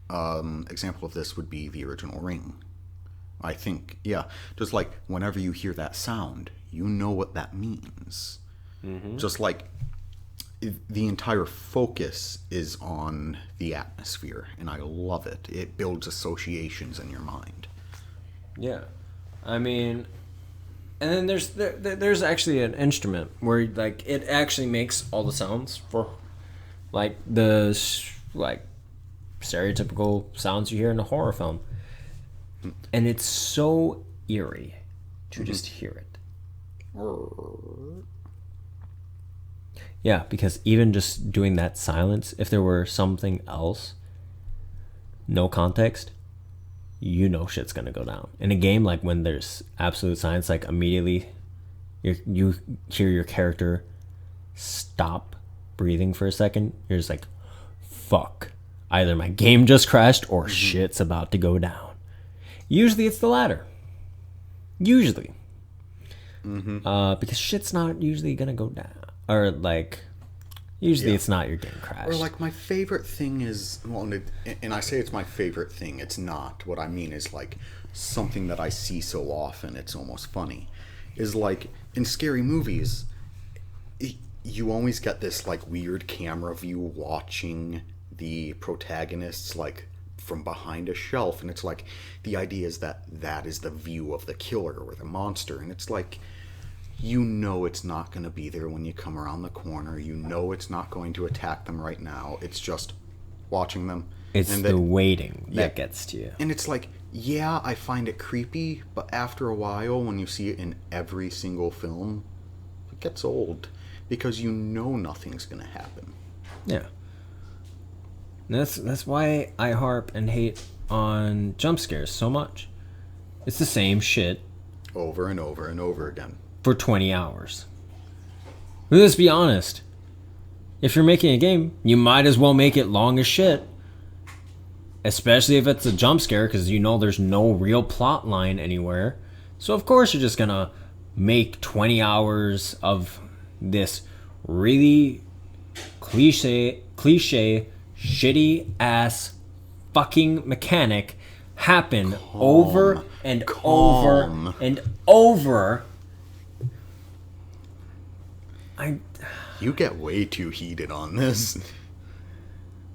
Speaker 2: example of this would be the original Ring. I think, yeah, just like whenever you hear that sound, you know what that means. Mm-hmm. Just like the entire focus is on the atmosphere, and I love it. It builds associations in your mind.
Speaker 1: Yeah, I mean, and then there's actually an instrument where like it actually makes all the sounds for like the like stereotypical sounds you hear in a horror film, and it's so eerie to just hear it. Yeah, because even just doing that silence, if there were something else, no context, you know shit's gonna go down. In a game, like when there's absolute silence, like immediately you hear your character stop breathing for a second, you're just like, fuck. Either my game just crashed or shit's about to go down. Usually it's the latter. Usually. Because shit's not usually gonna go down. Or like, usually it's not your game crash.
Speaker 2: Or like my favorite thing is, well, and I say it's my favorite thing, it's not. What I mean is like something that I see so often, it's almost funny, is like in scary movies, you always get this like weird camera view watching the protagonists like from behind a shelf, and it's like the idea is that is the view of the killer or the monster, and it's like, you know it's not going to be there when you come around the corner. You know it's not going to attack them right now. It's just watching them.
Speaker 1: It's the waiting that gets to you.
Speaker 2: And it's like, yeah, I find it creepy, but after a while, when you see it in every single film, it gets old because you know nothing's going to happen.
Speaker 1: Yeah. That's why I harp and hate on jump scares so much. It's the same shit.
Speaker 2: Over and over and over again.
Speaker 1: For 20 hours. Let's be honest. If you're making a game, you might as well make it long as shit. Especially if it's a jump scare, because you know there's no real plot line anywhere. So of course you're just gonna make 20 hours of this really cliche, shitty ass fucking mechanic happen over and over and over.
Speaker 2: You get way too heated on this.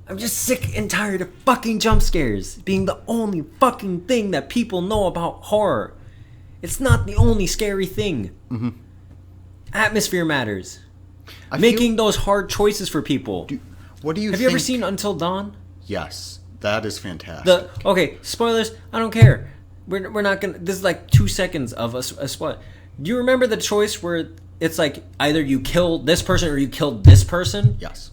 Speaker 1: I'm just sick and tired of fucking jump scares being the only fucking thing that people know about horror. It's not the only scary thing. Mm-hmm. Atmosphere matters. Making those hard choices for people.
Speaker 2: What do you
Speaker 1: Have you ever seen Until Dawn?
Speaker 2: Yes, that is fantastic.
Speaker 1: Okay, spoilers, I don't care. We're not gonna, this is like 2 seconds of a spoiler. Do you remember the choice where it's like either you kill this person or you kill this person?
Speaker 2: Yes.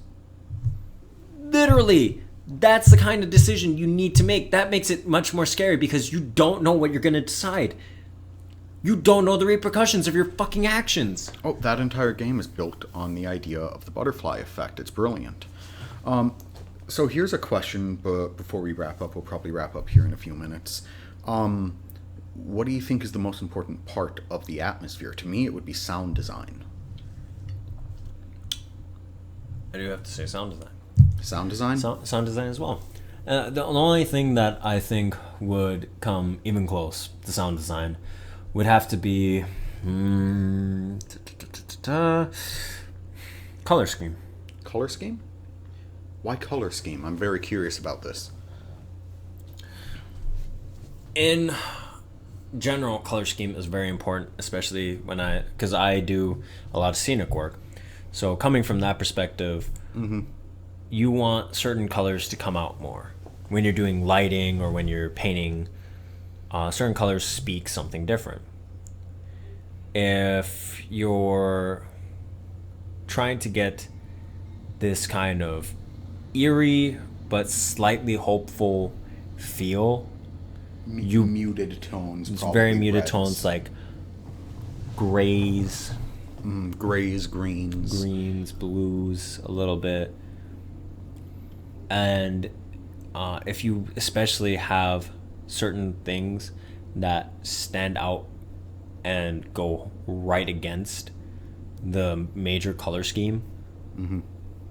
Speaker 1: Literally, that's the kind of decision you need to make. That makes it much more scary because you don't know what you're going to decide. You don't know the repercussions of your fucking actions.
Speaker 2: Oh, that entire game is built on the idea of the butterfly effect. It's brilliant. So here's a question, but before we wrap up, we'll probably wrap up here in a few minutes. What do you think is the most important part of the atmosphere? To me, it would be sound design.
Speaker 1: I do have to say sound design.
Speaker 2: Sound design?
Speaker 1: Sound design as well. The only thing that I think would come even close to sound design would have to be color scheme.
Speaker 2: Color scheme? Why color scheme? I'm very curious about this.
Speaker 1: In general, color scheme is very important, especially because I do a lot of scenic work. So coming from that perspective, you want certain colors to come out more. When you're doing lighting or when you're painting, certain colors speak something different. If you're trying to get this kind of eerie but slightly hopeful feel,
Speaker 2: muted tones.
Speaker 1: It's very muted reds. Tones, like grays,
Speaker 2: grays,
Speaker 1: greens, blues, a little bit. And if you especially have certain things that stand out and go right against the major color scheme,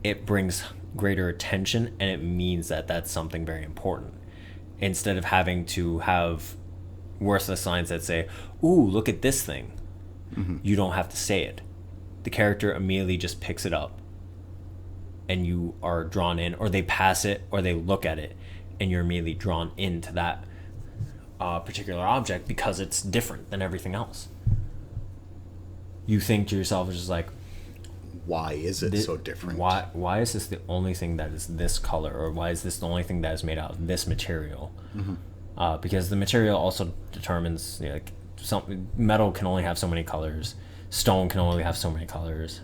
Speaker 1: it brings greater attention, and it means that that's something very important. Instead of having to have worthless signs that say, "Ooh, look at this thing," you don't have to say it. The character immediately just picks it up, and you are drawn in, or they pass it, or they look at it, and you're immediately drawn into that particular object because it's different than everything else. You think to yourself, it's just like,
Speaker 2: why is it so different?
Speaker 1: Why is this the only thing that is this color, or why is this the only thing that is made out of this material? Because the material also determines, like, metal can only have so many colors, stone can only have so many colors,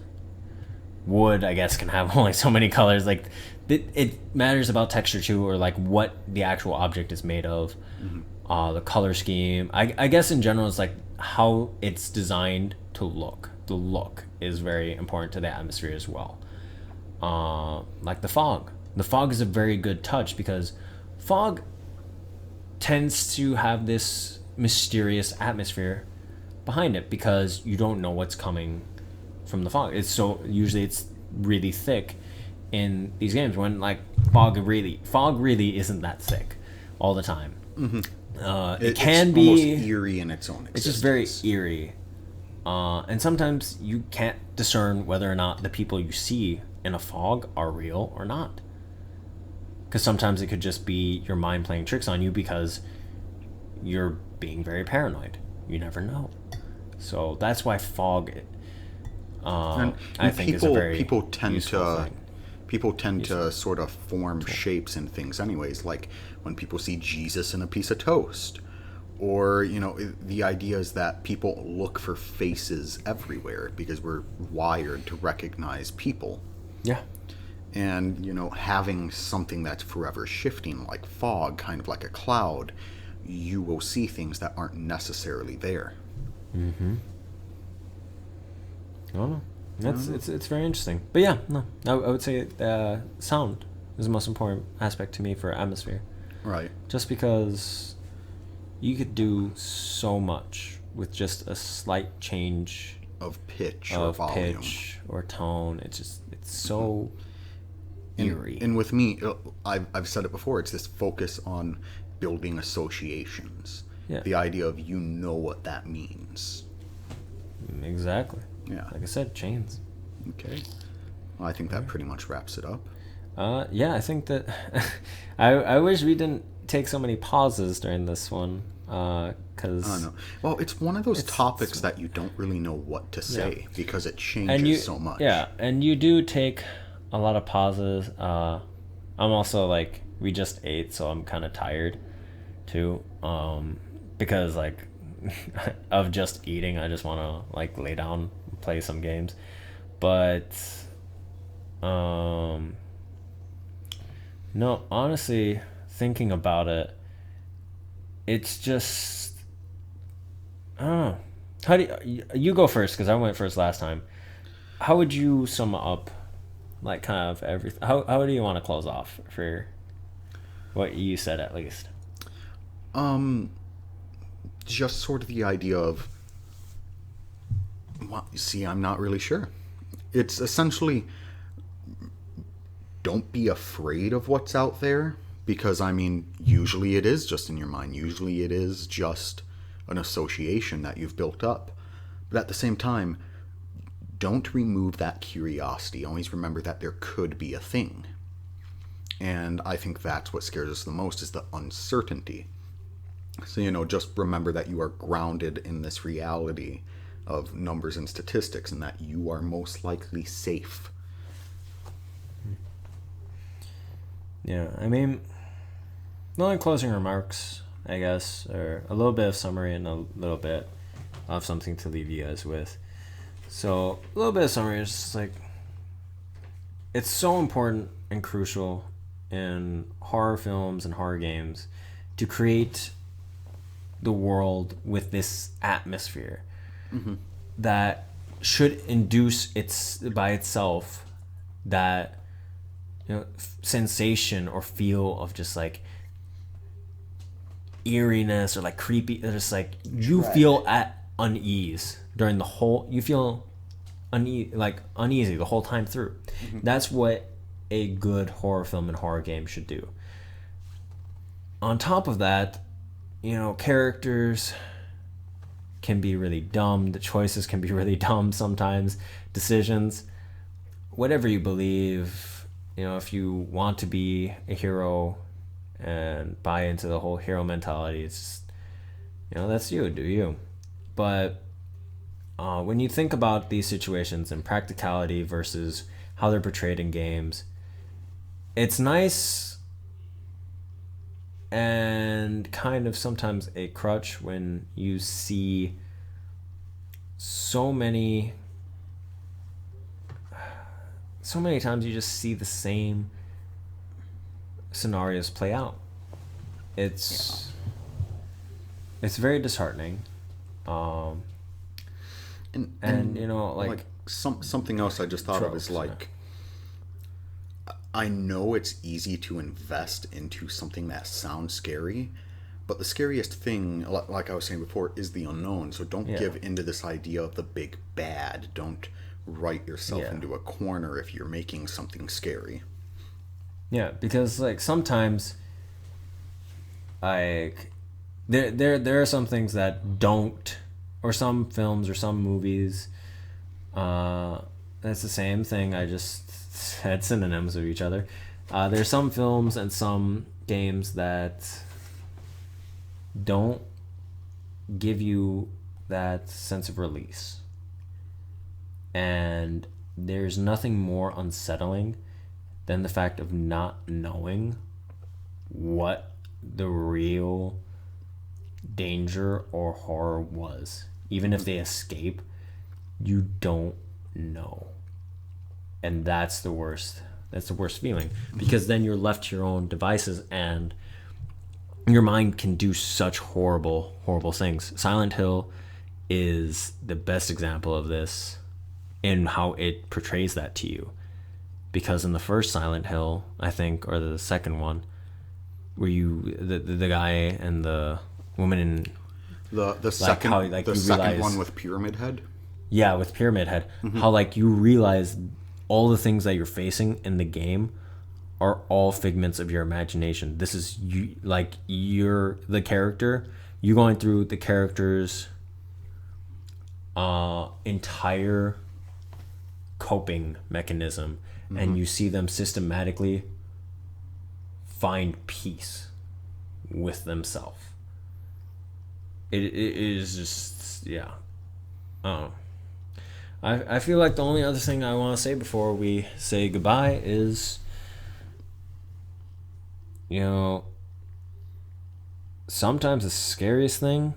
Speaker 1: wood, I guess, can have only so many colors. Like, it matters about texture too, or like what the actual object is made of. The color scheme, I guess in general, it's like how it's designed to look. The look is very important to the atmosphere as well. Like the fog is a very good touch, because fog tends to have this mysterious atmosphere behind it, because you don't know what's coming from the fog. Usually it's really thick in these games, when like fog really isn't that thick all the time. It can be
Speaker 2: almost eerie in its own existence.
Speaker 1: It's just very eerie. And sometimes you can't discern whether or not the people you see in a fog are real or not. Because sometimes it could just be your mind playing tricks on you because you're being very paranoid. You never know. So that's why fog, I think, is a very
Speaker 2: people tend
Speaker 1: useful thing.
Speaker 2: People tend to sort of form shapes in things anyways, like when people see Jesus in a piece of toast. Or, the idea is that people look for faces everywhere because we're wired to recognize people.
Speaker 1: Yeah.
Speaker 2: And, having something that's forever shifting, like fog, kind of like a cloud, you will see things that aren't necessarily there.
Speaker 1: I don't know. It's very interesting. But yeah, no, I would say sound is the most important aspect to me for atmosphere.
Speaker 2: Right.
Speaker 1: Just because you could do so much with just a slight change
Speaker 2: of pitch or volume.
Speaker 1: Pitch or tone. It's so eerie.
Speaker 2: And with me, I've said it before, it's this focus on building associations.
Speaker 1: Yeah.
Speaker 2: The idea of what that means.
Speaker 1: Exactly.
Speaker 2: Yeah.
Speaker 1: Like I said, chains.
Speaker 2: Okay. Well, I think that pretty much wraps it up.
Speaker 1: Yeah, I think that I wish we didn't take so many pauses during this one, because
Speaker 2: I know. Well, it's one of those topics that you don't really know what to say because it changes so much.
Speaker 1: Yeah, and you do take a lot of pauses. I'm also like, we just ate, so I'm kind of tired too, because like of just eating, I just want to like lay down, play some games. But no, honestly, thinking about it, it's just, I don't know. How do you go first, because I went first last time. How would you sum up, like, kind of everything? How do you want to close off for what you said, at least?
Speaker 2: Just sort of the idea of, well, see, I'm not really sure. It's essentially, don't be afraid of what's out there, because, I mean, usually it is just in your mind. Usually it is just an association that you've built up. But at the same time, don't remove that curiosity. Always remember that there could be a thing. And I think that's what scares us the most, is the uncertainty. So, just remember that you are grounded in this reality of numbers and statistics, and that you are most likely safe.
Speaker 1: Yeah, I mean, the only closing remarks, I guess, or a little bit of summary and a little bit of something to leave you guys with. So, a little bit of summary is just like, it's so important and crucial in horror films and horror games to create the world with this atmosphere that should induce by itself that sensation or feel of just like eeriness or like creepy. Just like you feel at unease during the whole. You feel uneasy the whole time through. That's what a good horror film and horror game should do. On top of that, characters can be really dumb. The choices can be really dumb sometimes. Decisions, whatever you believe, if you want to be a hero and buy into the whole hero mentality, it's just, that's you, do you. But when you think about these situations and practicality versus how they're portrayed in games, it's nice and kind of sometimes a crutch when you see so many times you just see the same scenarios play out. It's very disheartening. And
Speaker 2: something else I just thought of is like, I know it's easy to invest into something that sounds scary, but the scariest thing, like I was saying before, is the unknown. So don't give into this idea of the big bad. Don't write yourself into a corner if you're making something scary.
Speaker 1: Yeah, because like sometimes, like there are some things that don't, or some films or some movies. That's the same thing. I just had synonyms of each other. There's some films and some games that don't give you that sense of release. And there's nothing more unsettling than the fact of not knowing what the real danger or horror was. Even if they escape, you don't know. And that's the worst. That's the worst feeling, because then you're left to your own devices and your mind can do such horrible, horrible things. Silent Hill is the best example of this in how it portrays that to you. Because in the first Silent Hill, I think, or the second one, where the guy and the woman in
Speaker 2: the second one with Pyramid Head.
Speaker 1: Yeah, with Pyramid Head. How like you realize all the things that you're facing in the game are all figments of your imagination. This is you, like you're the character. You going through the character's entire coping mechanism, and you see them systematically find peace with themselves. It is just, yeah. I feel like the only other thing I want to say before we say goodbye is, sometimes the scariest things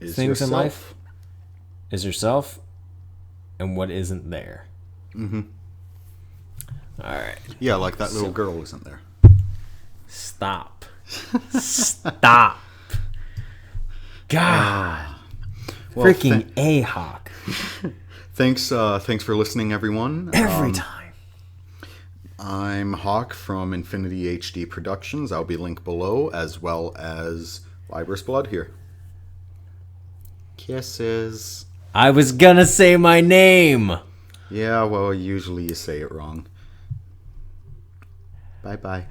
Speaker 1: yourself. In life is yourself and what isn't there. All right.
Speaker 2: Yeah, like that little girl isn't there.
Speaker 1: Stop. Stop. God. Well, freaking A-Hawk.
Speaker 2: Thanks for listening, everyone.
Speaker 1: Every time.
Speaker 2: I'm Hawk from Infinity HD Productions. I'll be linked below, as well as Vibrous Blood here. Kisses.
Speaker 1: I was gonna say my name.
Speaker 2: Yeah, well, usually you say it wrong. Bye-bye.